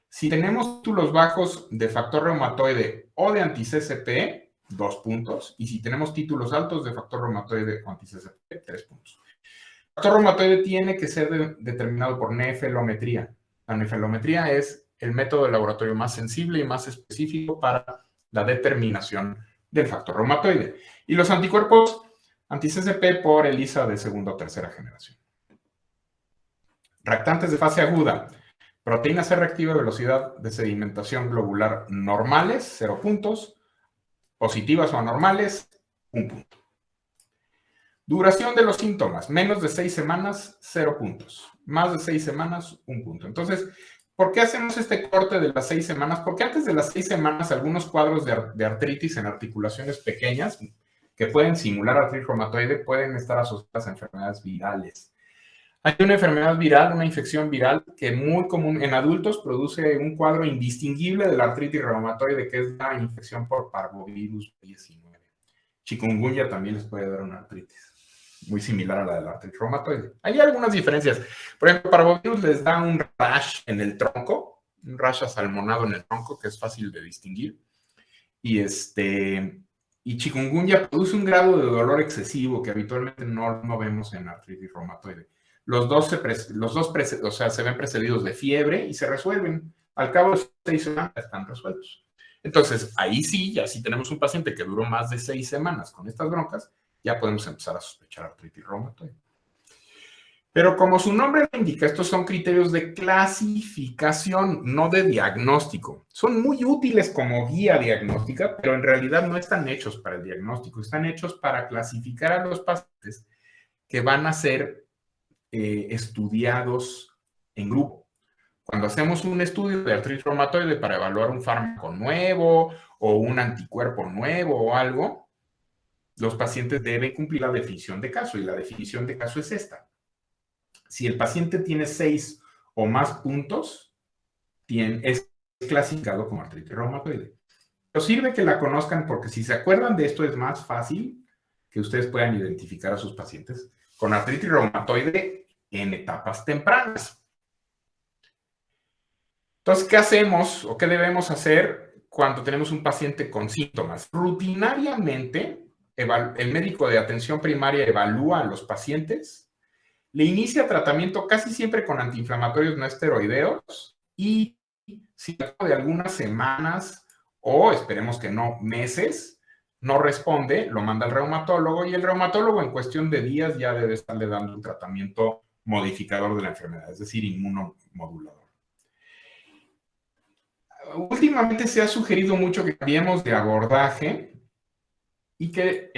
Si tenemos títulos bajos de factor reumatoide o de anti-CCP, 2 puntos. Y si tenemos títulos altos de factor reumatoide o anti-CCP, 3 puntos. El factor reumatoide tiene que ser determinado por nefelometría. La nefelometría es el método de laboratorio más sensible y más específico para la determinación del factor reumatoide. Y los anticuerpos anti-CCP por ELISA de segunda o tercera generación. Reactantes de fase aguda. Proteína C reactiva de velocidad de sedimentación globular normales, 0 puntos. Positivas o anormales, 1 punto. Duración de los síntomas. Menos de 6 semanas, 0 puntos. Más de 6 semanas, 1 punto. Entonces, ¿por qué hacemos este corte de las 6 semanas? Porque antes de las 6 semanas, algunos cuadros de artritis en articulaciones pequeñas que pueden simular artritis reumatoide pueden estar asociadas a enfermedades virales. Hay una enfermedad viral, una infección viral, que muy común en adultos produce un cuadro indistinguible de la artritis reumatoide, que es la infección por parvovirus 19. Chikungunya también les puede dar una artritis muy similar a la de la artritis reumatoide. Hay algunas diferencias. Por ejemplo, parvovirus les da un rash en el tronco, un rash asalmonado en el tronco, que es fácil de distinguir. Y chikungunya produce un grado de dolor excesivo que habitualmente no vemos en artritis reumatoide. Los dos se ven precedidos de fiebre y se resuelven. Al cabo de 6 semanas están resueltos. Entonces, ahí sí, ya si tenemos un paciente que duró más de 6 semanas con estas broncas, ya podemos empezar a sospechar artritis reumatoide. Pero como su nombre lo indica, estos son criterios de clasificación, no de diagnóstico. Son muy útiles como guía diagnóstica, pero en realidad no están hechos para el diagnóstico. Están hechos para clasificar a los pacientes que van a ser estudiados en grupo. Cuando hacemos un estudio de artritis reumatoide para evaluar un fármaco nuevo o un anticuerpo nuevo o algo, los pacientes deben cumplir la definición de caso, y la definición de caso es esta. Si el paciente tiene 6 o más puntos, es clasificado como artritis reumatoide. Pero sirve que la conozcan porque si se acuerdan de esto es más fácil que ustedes puedan identificar a sus pacientes con artritis reumatoide en etapas tempranas. Entonces, ¿qué hacemos o qué debemos hacer cuando tenemos un paciente con síntomas? Rutinariamente, el médico de atención primaria evalúa a los pacientes, le inicia tratamiento casi siempre con antiinflamatorios no esteroideos y si al cabo de algunas semanas o esperemos que no, meses, no responde, lo manda al reumatólogo y el reumatólogo en cuestión de días ya debe estarle dando un tratamiento modificador de la enfermedad, es decir, inmunomodulador. Últimamente se ha sugerido mucho que cambiemos de abordaje y que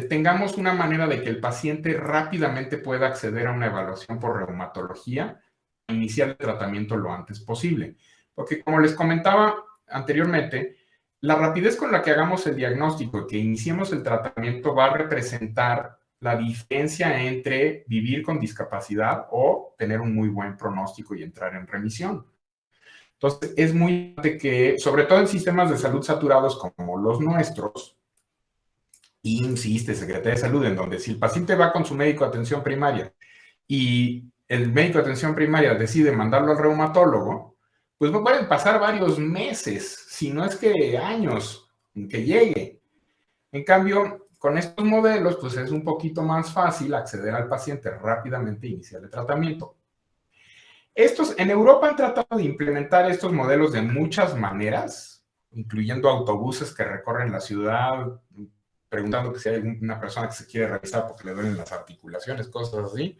tengamos una manera de que el paciente rápidamente pueda acceder a una evaluación por reumatología e iniciar el tratamiento lo antes posible. Porque como les comentaba anteriormente, la rapidez con la que hagamos el diagnóstico y que iniciemos el tratamiento va a representar la diferencia entre vivir con discapacidad o tener un muy buen pronóstico y entrar en remisión. Entonces, es muy importante que, sobre todo en sistemas de salud saturados como los nuestros, IMSS, Secretaría de Salud, en donde si el paciente va con su médico de atención primaria y el médico de atención primaria decide mandarlo al reumatólogo, pues pueden pasar varios meses, si no es que años, en que llegue. En cambio, con estos modelos, pues es un poquito más fácil acceder al paciente rápidamente e iniciar el tratamiento. En Europa han tratado de implementar estos modelos de muchas maneras, incluyendo autobuses que recorren la ciudad, preguntando que si hay una persona que se quiere revisar porque le duelen las articulaciones, cosas así.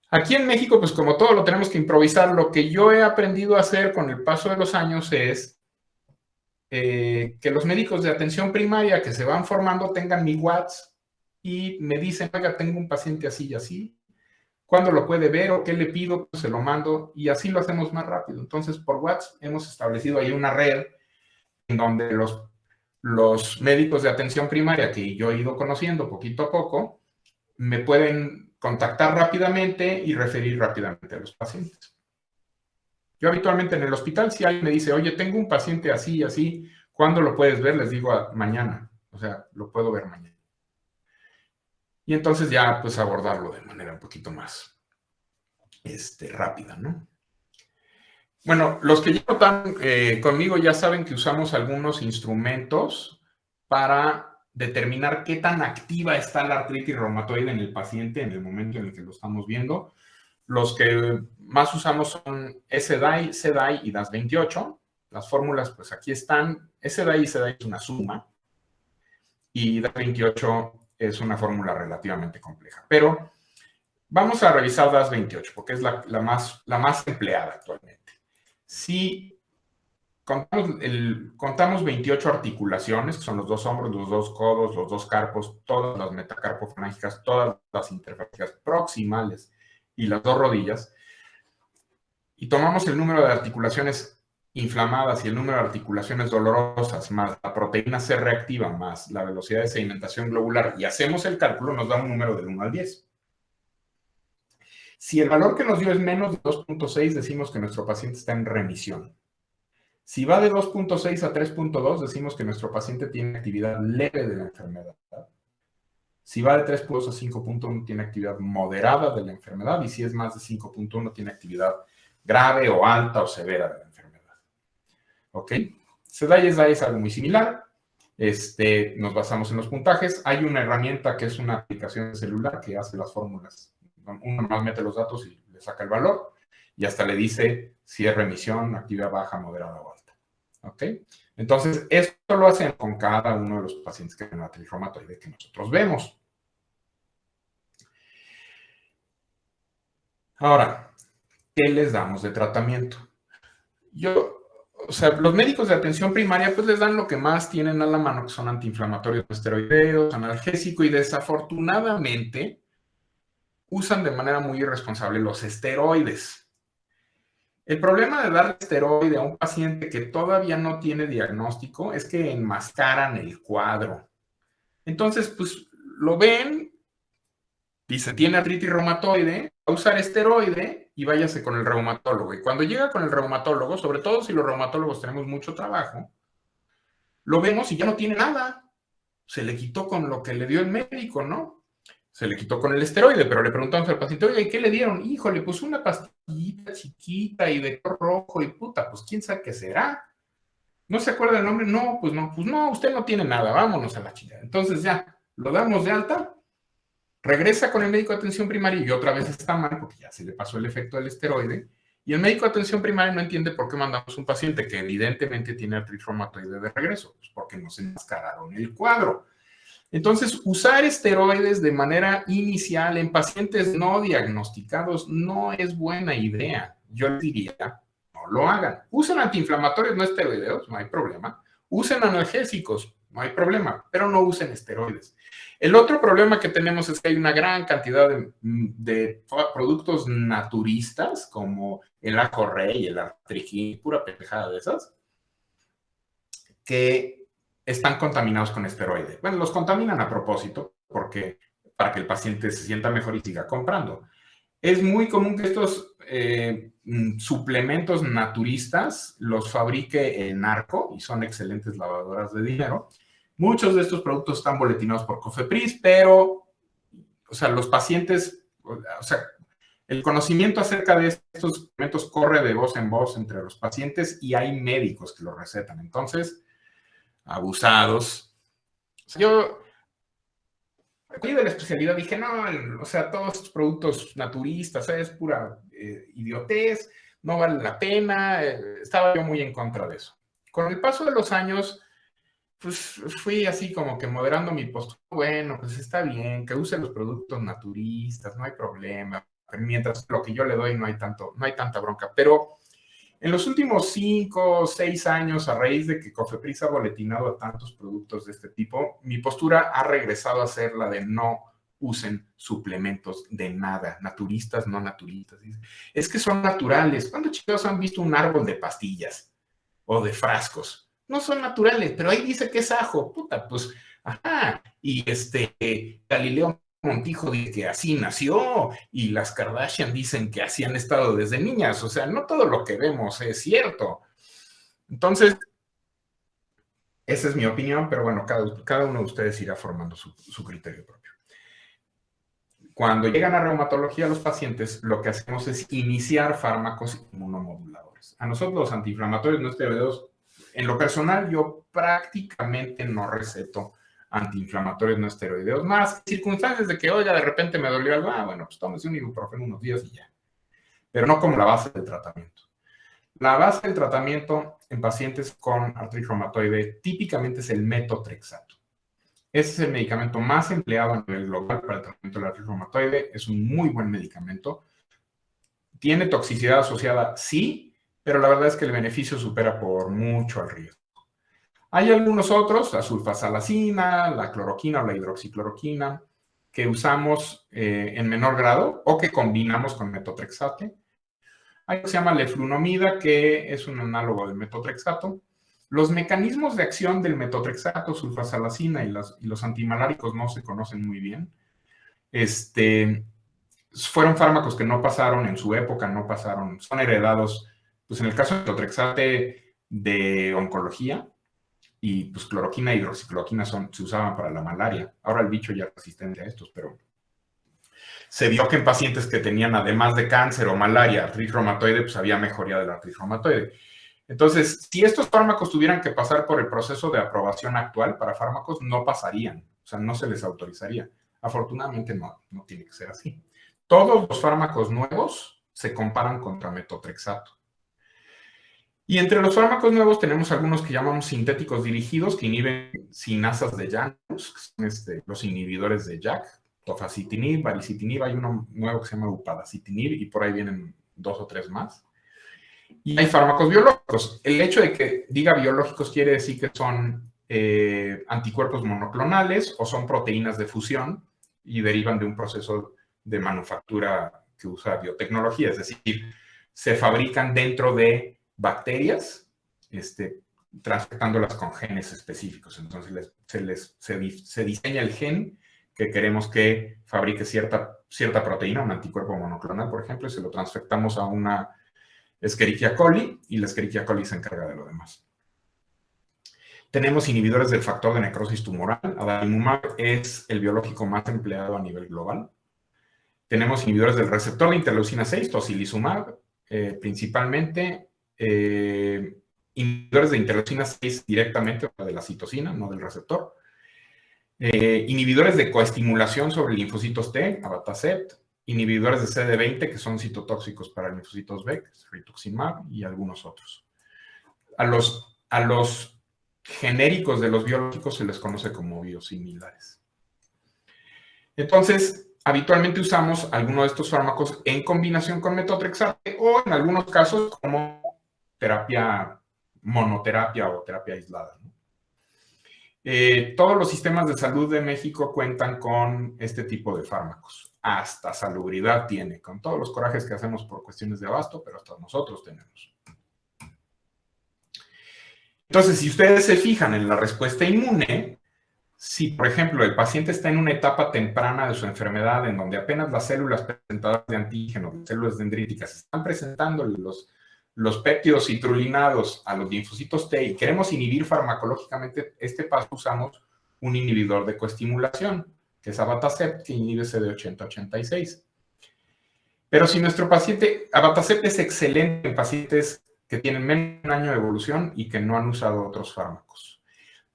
Aquí en México, pues como todo lo tenemos que improvisar, lo que yo he aprendido a hacer con el paso de los años es que los médicos de atención primaria que se van formando tengan mi WhatsApp y me dicen, oiga, tengo un paciente así y así, ¿cuándo lo puede ver o qué le pido? Pues se lo mando y así lo hacemos más rápido. Entonces, por WhatsApp hemos establecido ahí una red en donde los médicos de atención primaria que yo he ido conociendo poquito a poco me pueden contactar rápidamente y referir rápidamente a los pacientes. Yo habitualmente en el hospital, si alguien me dice, oye, tengo un paciente así y así, ¿cuándo lo puedes ver? Les digo mañana, o sea, lo puedo ver mañana. Y entonces ya pues abordarlo de manera un poquito más rápida, ¿no? Bueno, los que ya están conmigo ya saben que usamos algunos instrumentos para determinar qué tan activa está la artritis reumatoide en el paciente en el momento en el que lo estamos viendo. Los que más usamos son SDAI, CDAI y DAS28. Las fórmulas, pues aquí están. SDAI y CDAI es una suma y DAS28 es una fórmula relativamente compleja. Pero vamos a revisar DAS28 porque es la más empleada actualmente. Si contamos 28 articulaciones, que son los dos hombros, los dos codos, los dos carpos, todas las metacarpofalángicas, todas las interfásicas proximales y las dos rodillas, y tomamos el número de articulaciones inflamadas y el número de articulaciones dolorosas, más la proteína C reactiva, más la velocidad de sedimentación globular, y hacemos el cálculo, nos da un número del 1 al 10. Si el valor que nos dio es menos de 2.6, decimos que nuestro paciente está en remisión. Si va de 2.6 a 3.2, decimos que nuestro paciente tiene actividad leve de la enfermedad. Si va de 3.2 a 5.1, tiene actividad moderada de la enfermedad. Y si es más de 5.1, tiene actividad grave o alta o severa de la enfermedad. ¿Ok? SDAI es algo muy similar. Nos basamos en los puntajes. Hay una herramienta que es una aplicación celular que hace las fórmulas. Uno más mete los datos y le saca el valor. Y hasta le dice si es remisión, actividad baja, moderada o alta. ¿Ok? Entonces, esto lo hacen con cada uno de los pacientes que tienen artritis reumatoide que nosotros vemos. Ahora, ¿qué les damos de tratamiento? Los médicos de atención primaria pues les dan lo que más tienen a la mano, que son antiinflamatorios esteroideos, analgésico, y desafortunadamente usan de manera muy irresponsable los esteroides. El problema de dar esteroide a un paciente que todavía no tiene diagnóstico es que enmascaran el cuadro. Entonces, pues, lo ven, dice, tiene artritis reumatoide, va a usar esteroide y váyase con el reumatólogo. Y cuando llega con el reumatólogo, sobre todo si los reumatólogos tenemos mucho trabajo, lo vemos y ya no tiene nada. Se le quitó con lo que le dio el médico, ¿no? Se le quitó con el esteroide, pero le preguntamos al paciente, oye, ¿y qué le dieron? Híjole, pues una pastillita chiquita y de color rojo y puta, pues quién sabe qué será. ¿No se acuerda el nombre? No, pues no, usted no tiene nada, vámonos a la chingada. Entonces ya, lo damos de alta, regresa con el médico de atención primaria y otra vez está mal porque ya se le pasó el efecto del esteroide. Y el médico de atención primaria no entiende por qué mandamos un paciente que evidentemente tiene artritis reumatoide de regreso, pues porque nos enmascararon el cuadro. Entonces, usar esteroides de manera inicial en pacientes no diagnosticados no es buena idea. Yo les diría, no lo hagan. Usen antiinflamatorios no esteroideos, no hay problema. Usen analgésicos, no hay problema, pero no usen esteroides. El otro problema que tenemos es que hay una gran cantidad de productos naturistas, como el Acorrey, el Artriquín, pura pendejada de esas, que están contaminados con esteroides. Bueno, los contaminan a propósito, para que el paciente se sienta mejor y siga comprando. Es muy común que estos suplementos naturistas los fabrique el narco y son excelentes lavadoras de dinero. Muchos de estos productos están boletinados por Cofepris, pero, o sea, los pacientes, o sea, el conocimiento acerca de estos suplementos corre de voz en voz entre los pacientes y hay médicos que los recetan. Entonces, abusados. O sea, yo de la especialidad dije, no, o sea, todos estos productos naturistas, es pura idiotez, no vale la pena. Estaba yo muy en contra de eso. Con el paso de los años, pues fui así como que moderando mi postura. Bueno, pues está bien, que use los productos naturistas, no hay problema. Mientras lo que yo le doy no hay tanta bronca. Pero en los últimos 5 o 6 años, a raíz de que Cofepris ha boletinado a tantos productos de este tipo, mi postura ha regresado a ser la de no usen suplementos de nada, naturistas, no naturistas. Es que son naturales. ¿Cuándo chicos han visto un árbol de pastillas o de frascos? No son naturales, pero ahí dice que es ajo. Puta, pues, ajá. Y Galileo Montijo dice que así nació y las Kardashian dicen que así han estado desde niñas. O sea, no todo lo que vemos es cierto. Entonces, esa es mi opinión, pero bueno, cada uno de ustedes irá formando su criterio propio. Cuando llegan a reumatología los pacientes, lo que hacemos es iniciar fármacos inmunomoduladores. A nosotros los antiinflamatorios no esteroideos, en lo personal, yo prácticamente no receto antiinflamatorios no esteroideos, más circunstancias de que, oiga, de repente me dolió algo, bueno, pues tómese un ibuprofeno unos días y ya. Pero no como la base del tratamiento. La base del tratamiento en pacientes con artritis reumatoide típicamente es el metotrexato. Ese es el medicamento más empleado a nivel global para el tratamiento de la artritis reumatoide. Es un muy buen medicamento. ¿Tiene toxicidad asociada? Sí, pero la verdad es que el beneficio supera por mucho al riesgo. Hay algunos otros, la sulfasalacina, la cloroquina o la hidroxicloroquina, que usamos en menor grado o que combinamos con metotrexate. Hay que se llama leflunomida, que es un análogo del metotrexato. Los mecanismos de acción del metotrexato, sulfasalacina y los antimaláricos no se conocen muy bien. Fueron fármacos que no pasaron en su época, son heredados, pues en el caso de metotrexate, de oncología, y pues cloroquina e hidroxicloroquina se usaban para la malaria. Ahora el bicho ya es resistente a estos, pero se vio que en pacientes que tenían, además de cáncer o malaria, artritis reumatoide, pues había mejoría de la artritis reumatoide. Entonces, si estos fármacos tuvieran que pasar por el proceso de aprobación actual para fármacos, no pasarían, o sea, no se les autorizaría. Afortunadamente no tiene que ser así. Todos los fármacos nuevos se comparan contra metotrexato. Y entre los fármacos nuevos tenemos algunos que llamamos sintéticos dirigidos, que inhiben sinasas de Janus, que son los inhibidores de JAK, tofacitinib, baricitinib, hay uno nuevo que se llama upadacitinib, y por ahí vienen 2 o 3 más. Y hay fármacos biológicos. El hecho de que diga biológicos quiere decir que son anticuerpos monoclonales o son proteínas de fusión y derivan de un proceso de manufactura que usa biotecnología, es decir, se fabrican dentro de bacterias, transfectándolas con genes específicos. Entonces se diseña el gen que queremos que fabrique cierta proteína, un anticuerpo monoclonal, por ejemplo, y se lo transfectamos a una Escherichia coli, y la Escherichia coli se encarga de lo demás. Tenemos inhibidores del factor de necrosis tumoral. Adalimumab es el biológico más empleado a nivel global. Tenemos inhibidores del receptor de interleucina 6, tocilizumab, principalmente. Inhibidores de interleucina 6 directamente, de la citocina, no del receptor. Inhibidores de coestimulación sobre linfocitos T, abatacept. Inhibidores de CD20, que son citotóxicos para linfocitos B, rituximab, y algunos otros. A los genéricos de los biológicos se les conoce como biosimilares. Entonces, habitualmente usamos alguno de estos fármacos en combinación con metotrexate o en algunos casos como terapia monoterapia o terapia aislada, ¿no? Todos los sistemas de salud de México cuentan con este tipo de fármacos. Hasta Salubridad tiene, con todos los corajes que hacemos por cuestiones de abasto, pero hasta nosotros tenemos. Entonces, si ustedes se fijan en la respuesta inmune, si, por ejemplo, el paciente está en una etapa temprana de su enfermedad en donde apenas las células presentadoras de antígenos, las células dendríticas, están presentando los péptidos citrulinados a los linfocitos T y queremos inhibir farmacológicamente este paso, usamos un inhibidor de coestimulación, que es abatacept, que inhibe CD80-86. Pero si nuestro paciente, abatacept es excelente en pacientes que tienen menos de un año de evolución y que no han usado otros fármacos.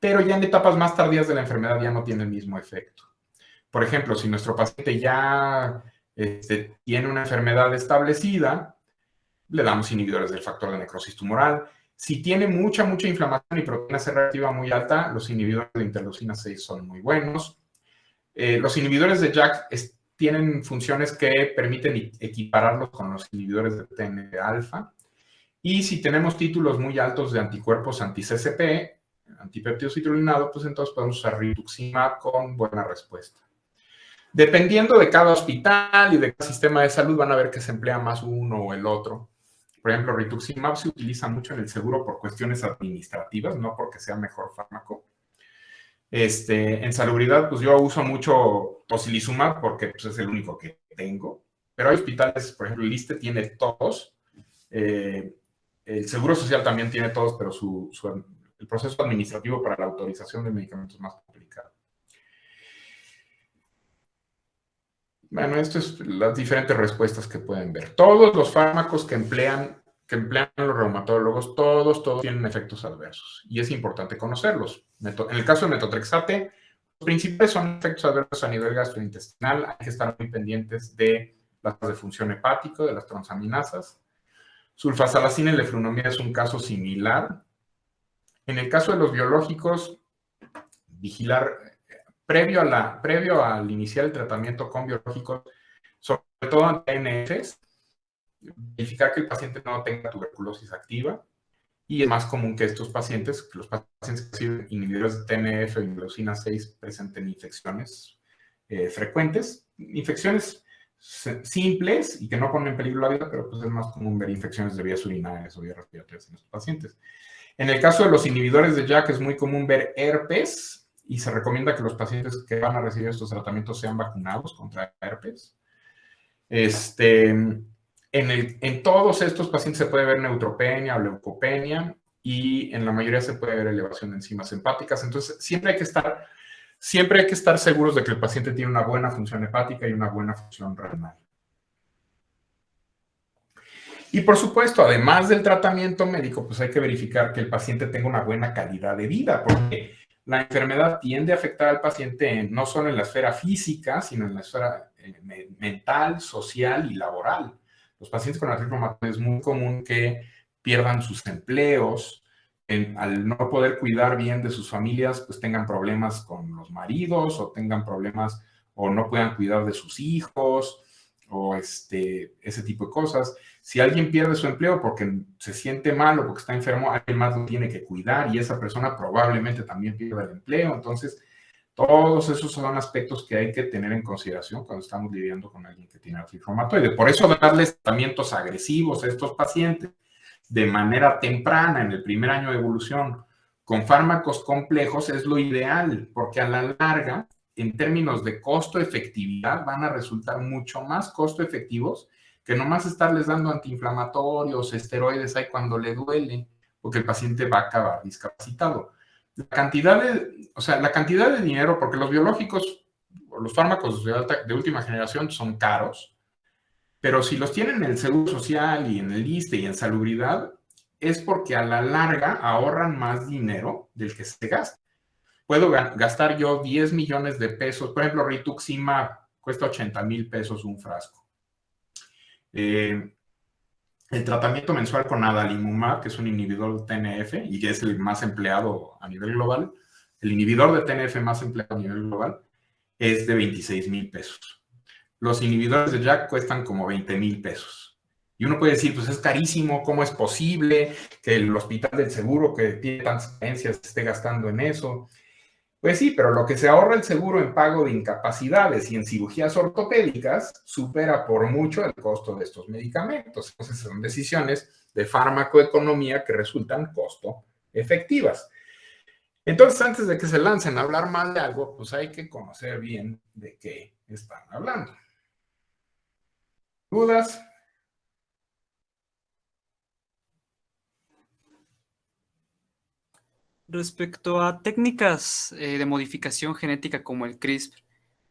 Pero ya en etapas más tardías de la enfermedad ya no tiene el mismo efecto. Por ejemplo, si nuestro paciente ya tiene una enfermedad establecida, le damos inhibidores del factor de necrosis tumoral. Si tiene mucha inflamación y proteína C reactiva muy alta, los inhibidores de interleucina 6 son muy buenos. Los inhibidores de JAK tienen funciones que permiten equipararlos con los inhibidores de TNF-alfa. Y si tenemos títulos muy altos de anticuerpos anti-CCP, antipéptido citrulinado, pues entonces podemos usar rituximab con buena respuesta. Dependiendo de cada hospital y de cada sistema de salud, van a ver que se emplea más uno o el otro. Por ejemplo, rituximab se utiliza mucho en el seguro por cuestiones administrativas, no porque sea mejor fármaco. En salubridad, pues yo uso mucho tocilizumab porque pues, es el único que tengo. Pero hay hospitales, por ejemplo, el ISSSTE tiene todos. El Seguro Social también tiene todos, pero el proceso administrativo para la autorización de medicamentos es más complicado. Bueno, esto es las diferentes respuestas que pueden ver. Todos los fármacos que emplean los reumatólogos, todos tienen efectos adversos. Y es importante conocerlos. En el caso de metotrexate, los principales son efectos adversos a nivel gastrointestinal. Hay que estar muy pendientes de las de función hepática, de las transaminasas. Sulfasalacina y leflunomida es un caso similar. En el caso de los biológicos, vigilar previo al iniciar el tratamiento con biológicos, sobre todo ante TNFs, verificar que el paciente no tenga tuberculosis activa. Y es más común que los pacientes que reciben inhibidores de TNF o interleucina 6 presenten infecciones frecuentes. Infecciones simples y que no ponen en peligro la vida, pero pues es más común ver infecciones de vías urinarias o vías respiratorias en estos pacientes. En el caso de los inhibidores de JAK es muy común ver herpes y se recomienda que los pacientes que van a recibir estos tratamientos sean vacunados contra herpes. En todos estos pacientes se puede ver neutropenia o leucopenia y en la mayoría se puede ver elevación de enzimas hepáticas. Entonces, siempre hay que estar seguros de que el paciente tiene una buena función hepática y una buena función renal. Y por supuesto, además del tratamiento médico, pues hay que verificar que el paciente tenga una buena calidad de vida, porque la enfermedad tiende a afectar al paciente no solo en la esfera física, sino en la esfera mental, social y laboral. Los pacientes con artritis reumatoide es muy común que pierdan sus empleos, al no poder cuidar bien de sus familias, pues tengan problemas con los maridos o tengan problemas o no puedan cuidar de sus hijos o ese tipo de cosas. Si alguien pierde su empleo porque se siente mal o porque está enfermo, alguien más lo tiene que cuidar y esa persona probablemente también pierda el empleo. Entonces, todos esos son aspectos que hay que tener en consideración cuando estamos lidiando con alguien que tiene artritis reumatoide. Por eso darles tratamientos agresivos a estos pacientes de manera temprana en el primer año de evolución con fármacos complejos es lo ideal, porque a la larga, en términos de costo-efectividad, van a resultar mucho más costo-efectivos que nomás estarles dando antiinflamatorios, esteroides ahí cuando le duele, porque el paciente va a acabar discapacitado. La cantidad de dinero, porque los biológicos o los fármacos de última generación son caros, pero si los tienen en el Seguro Social y en el ISSSTE y en Salubridad, es porque a la larga ahorran más dinero del que se gasta. Puedo gastar yo 10 millones de pesos, por ejemplo, rituximab cuesta 80,000 pesos un frasco. El tratamiento mensual con adalimumab, que es un inhibidor de TNF y que es el más empleado a nivel global, el inhibidor de TNF más empleado a nivel global, es de 26,000 pesos. Los inhibidores de JAK cuestan como 20,000 pesos. Y uno puede decir, pues es carísimo, ¿cómo es posible que el hospital del seguro que tiene tantas carencias esté gastando en eso? Pues sí, pero lo que se ahorra el seguro en pago de incapacidades y en cirugías ortopédicas supera por mucho el costo de estos medicamentos. Entonces son decisiones de farmacoeconomía que resultan costo efectivas. Entonces, antes de que se lancen a hablar mal de algo, pues hay que conocer bien de qué están hablando. ¿Dudas? Respecto a técnicas de modificación genética como el CRISPR,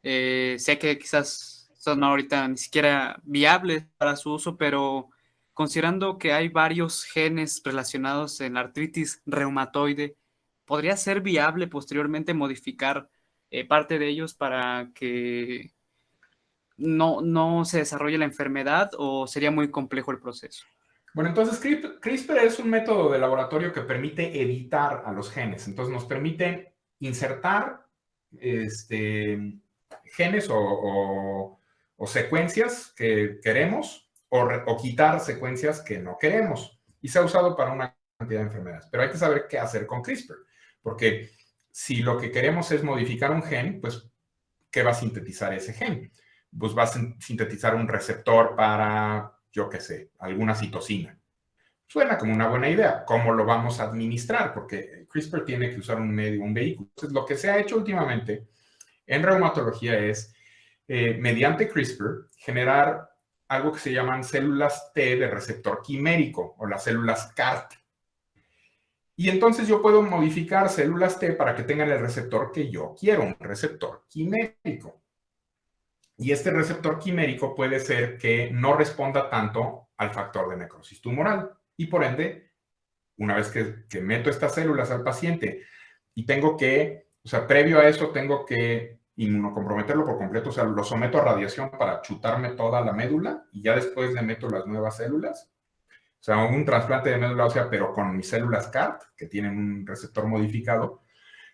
sé que quizás son ahorita ni siquiera viables para su uso, pero considerando que hay varios genes relacionados en la artritis reumatoide, ¿podría ser viable posteriormente modificar parte de ellos para que no se desarrolle la enfermedad o sería muy complejo el proceso? Bueno, entonces CRISPR es un método de laboratorio que permite editar a los genes. Entonces nos permite insertar genes o secuencias que queremos o quitar secuencias que no queremos. Y se ha usado para una cantidad de enfermedades. Pero hay que saber qué hacer con CRISPR. Porque si lo que queremos es modificar un gen, pues, ¿qué va a sintetizar ese gen? Pues va a sintetizar un receptor para, yo qué sé, alguna citosina. Suena como una buena idea. ¿Cómo lo vamos a administrar? Porque CRISPR tiene que usar un medio, un vehículo. Entonces, lo que se ha hecho últimamente en reumatología es, mediante CRISPR, generar algo que se llaman células T de receptor quimérico o las células CART. Y entonces yo puedo modificar células T para que tengan el receptor que yo quiero, un receptor quimérico. Y este receptor quimérico puede ser que no responda tanto al factor de necrosis tumoral. Y por ende, una vez que meto estas células al paciente y tengo que, o sea, previo a eso tengo que inmunocomprometerlo por completo, o sea, lo someto a radiación para chutarme toda la médula y ya después le meto las nuevas células. O sea, un trasplante de médula ósea, pero con mis células CART, que tienen un receptor modificado,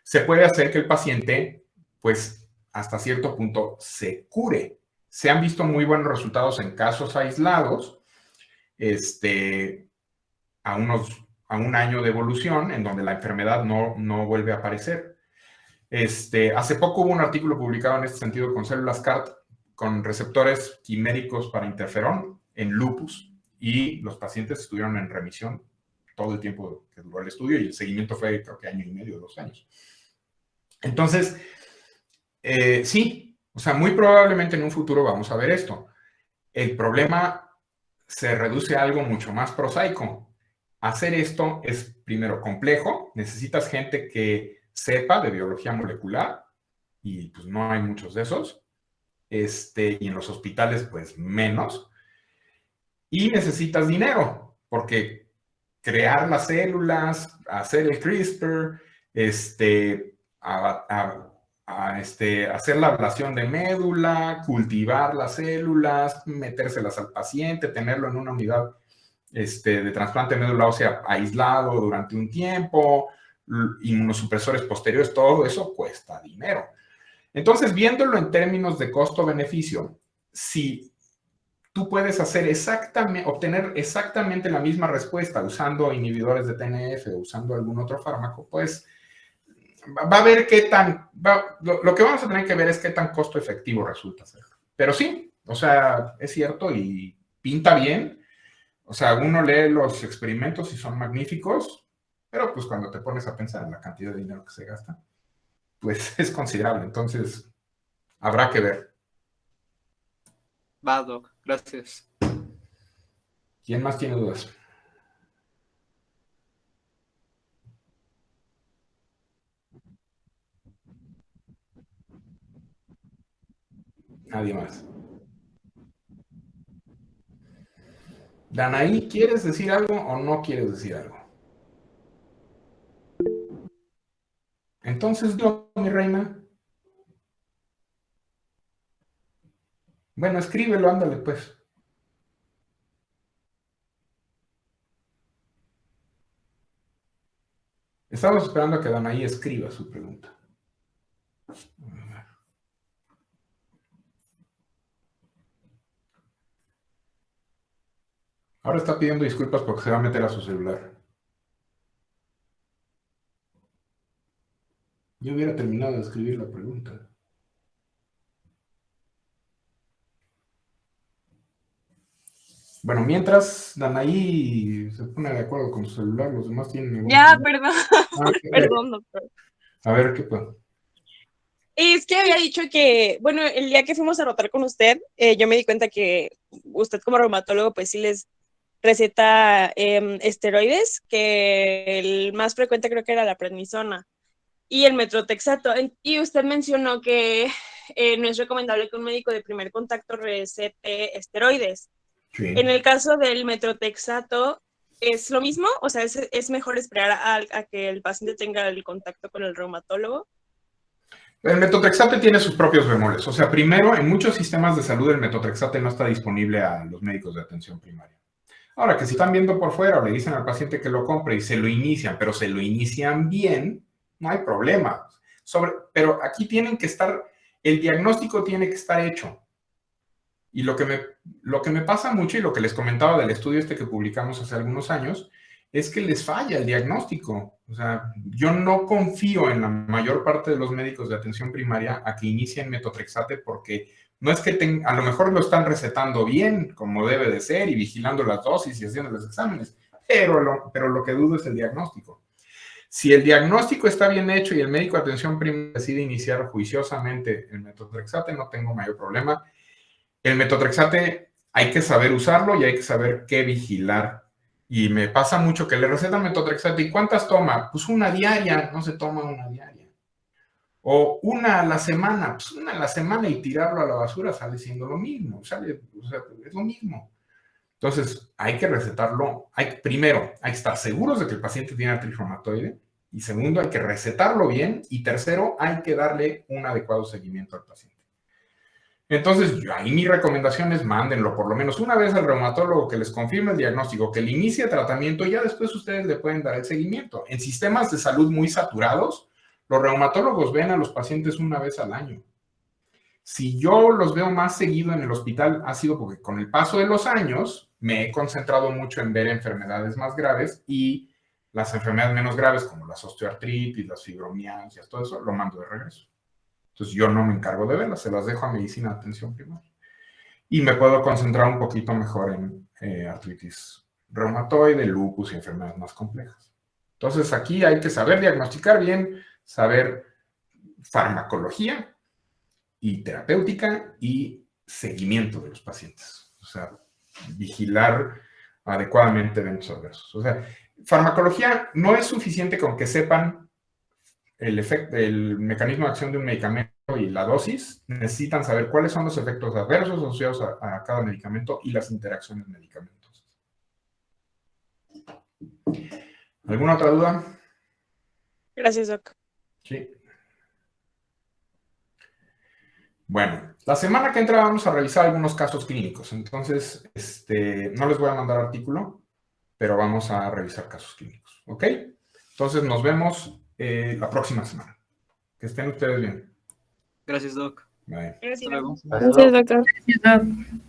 se puede hacer que el paciente, pues, hasta cierto punto se cure. Se han visto muy buenos resultados en casos aislados, a un año de evolución, en donde la enfermedad no vuelve a aparecer. Hace poco hubo un artículo publicado en este sentido con células CART con receptores quiméricos para interferón en lupus, y los pacientes estuvieron en remisión todo el tiempo que duró el estudio, y el seguimiento fue, creo que 1.5 años, 2 años. Entonces, sí, o sea, muy probablemente en un futuro vamos a ver esto. El problema se reduce a algo mucho más prosaico. Hacer esto es, primero, complejo. Necesitas gente que sepa de biología molecular, y pues no hay muchos de esos. Y en los hospitales, pues menos. Y necesitas dinero, porque crear las células, hacer el CRISPR, hacer la ablación de médula, cultivar las células, metérselas al paciente, tenerlo en una unidad de trasplante de médula ósea aislado durante un tiempo, inmunosupresores posteriores, todo eso cuesta dinero. Entonces, viéndolo en términos de costo-beneficio, si tú puedes obtener exactamente la misma respuesta usando inhibidores de TNF o usando algún otro fármaco, pues va a ver lo que vamos a tener que ver es qué tan costo efectivo resulta ser. Pero sí, o sea, es cierto y pinta bien. O sea, uno lee los experimentos y son magníficos, pero pues cuando te pones a pensar en la cantidad de dinero que se gasta, pues es considerable. Entonces, habrá que ver. Va, Doc, gracias. ¿Quién más tiene dudas? Nadie más. Danaí, ¿quieres decir algo o no quieres decir algo? Entonces, yo, mi reina. Bueno, escríbelo, ándale, pues. Estamos esperando a que Danaí escriba su pregunta. Ahora está pidiendo disculpas porque se va a meter a su celular. Yo hubiera terminado de escribir la pregunta. Bueno, mientras Danaí se pone de acuerdo con su celular, los demás tienen... Ya, perdón, ¿Qué? perdón, doctor. A ver, ¿qué pasa? Es que había dicho que, bueno, el día que fuimos a rotar con usted, yo me di cuenta que usted como reumatólogo, pues sí les receta esteroides, que el más frecuente creo que era la prednisona y el metrotexato. Y usted mencionó que no es recomendable que un médico de primer contacto recete esteroides. Sí. En el caso del metrotexato, ¿es lo mismo? O sea, ¿es mejor esperar a que el paciente tenga el contacto con el reumatólogo? El metotrexate tiene sus propios bemoles. O sea, primero, en muchos sistemas de salud el metotrexate no está disponible a los médicos de atención primaria. Ahora, que si están viendo por fuera o le dicen al paciente que lo compre y se lo inician, pero se lo inician bien, no hay problema. Pero aquí tienen que estar, el diagnóstico tiene que estar hecho. Y lo que me pasa mucho y lo que les comentaba del estudio este que publicamos hace algunos años, es que les falla el diagnóstico. O sea, yo no confío en la mayor parte de los médicos de atención primaria a que inicien metotrexate porque no es que a lo mejor lo están recetando bien, como debe de ser, y vigilando las dosis y haciendo los exámenes, pero lo que dudo es el diagnóstico. Si el diagnóstico está bien hecho y el médico de atención primaria decide iniciar juiciosamente el metotrexate, no tengo mayor problema. El metotrexate hay que saber usarlo y hay que saber qué vigilar. Y me pasa mucho que le recetan metotrexate. ¿Y cuántas toma? Pues una diaria, no se toma una diaria. O una a la semana, pues una a la semana y tirarlo a la basura sale siendo lo mismo. Es lo mismo. Entonces, hay que recetarlo. Primero, hay que estar seguros de que el paciente tiene artritis reumatoide. Y segundo, hay que recetarlo bien. Y tercero, hay que darle un adecuado seguimiento al paciente. Entonces, ahí mi recomendación es mándenlo por lo menos una vez al reumatólogo que les confirme el diagnóstico, que le inicie tratamiento y ya después ustedes le pueden dar el seguimiento. En sistemas de salud muy saturados, los reumatólogos ven a los pacientes una vez al año. Si yo los veo más seguido en el hospital, ha sido porque con el paso de los años me he concentrado mucho en ver enfermedades más graves y las enfermedades menos graves, como las osteoartritis, las fibromialgias, todo eso, lo mando de regreso. Entonces, yo no me encargo de verlas, se las dejo a medicina de atención primaria. Y me puedo concentrar un poquito mejor en artritis reumatoide, lupus y enfermedades más complejas. Entonces, aquí hay que saber diagnosticar bien, saber farmacología y terapéutica y seguimiento de los pacientes. O sea, vigilar adecuadamente eventos adversos. O sea, farmacología no es suficiente con que sepan el mecanismo de acción de un medicamento y la dosis. Necesitan saber cuáles son los efectos adversos asociados a cada medicamento y las interacciones medicamentosas. ¿Alguna otra duda? Gracias, Doc. Sí. Bueno, la semana que entra vamos a revisar algunos casos clínicos. Entonces, no les voy a mandar artículo, pero vamos a revisar casos clínicos. ¿Ok? Entonces, nos vemos la próxima semana. Que estén ustedes bien. Gracias, Doc. Bye. Gracias. Hasta luego. Gracias, doctor. Gracias, Doc.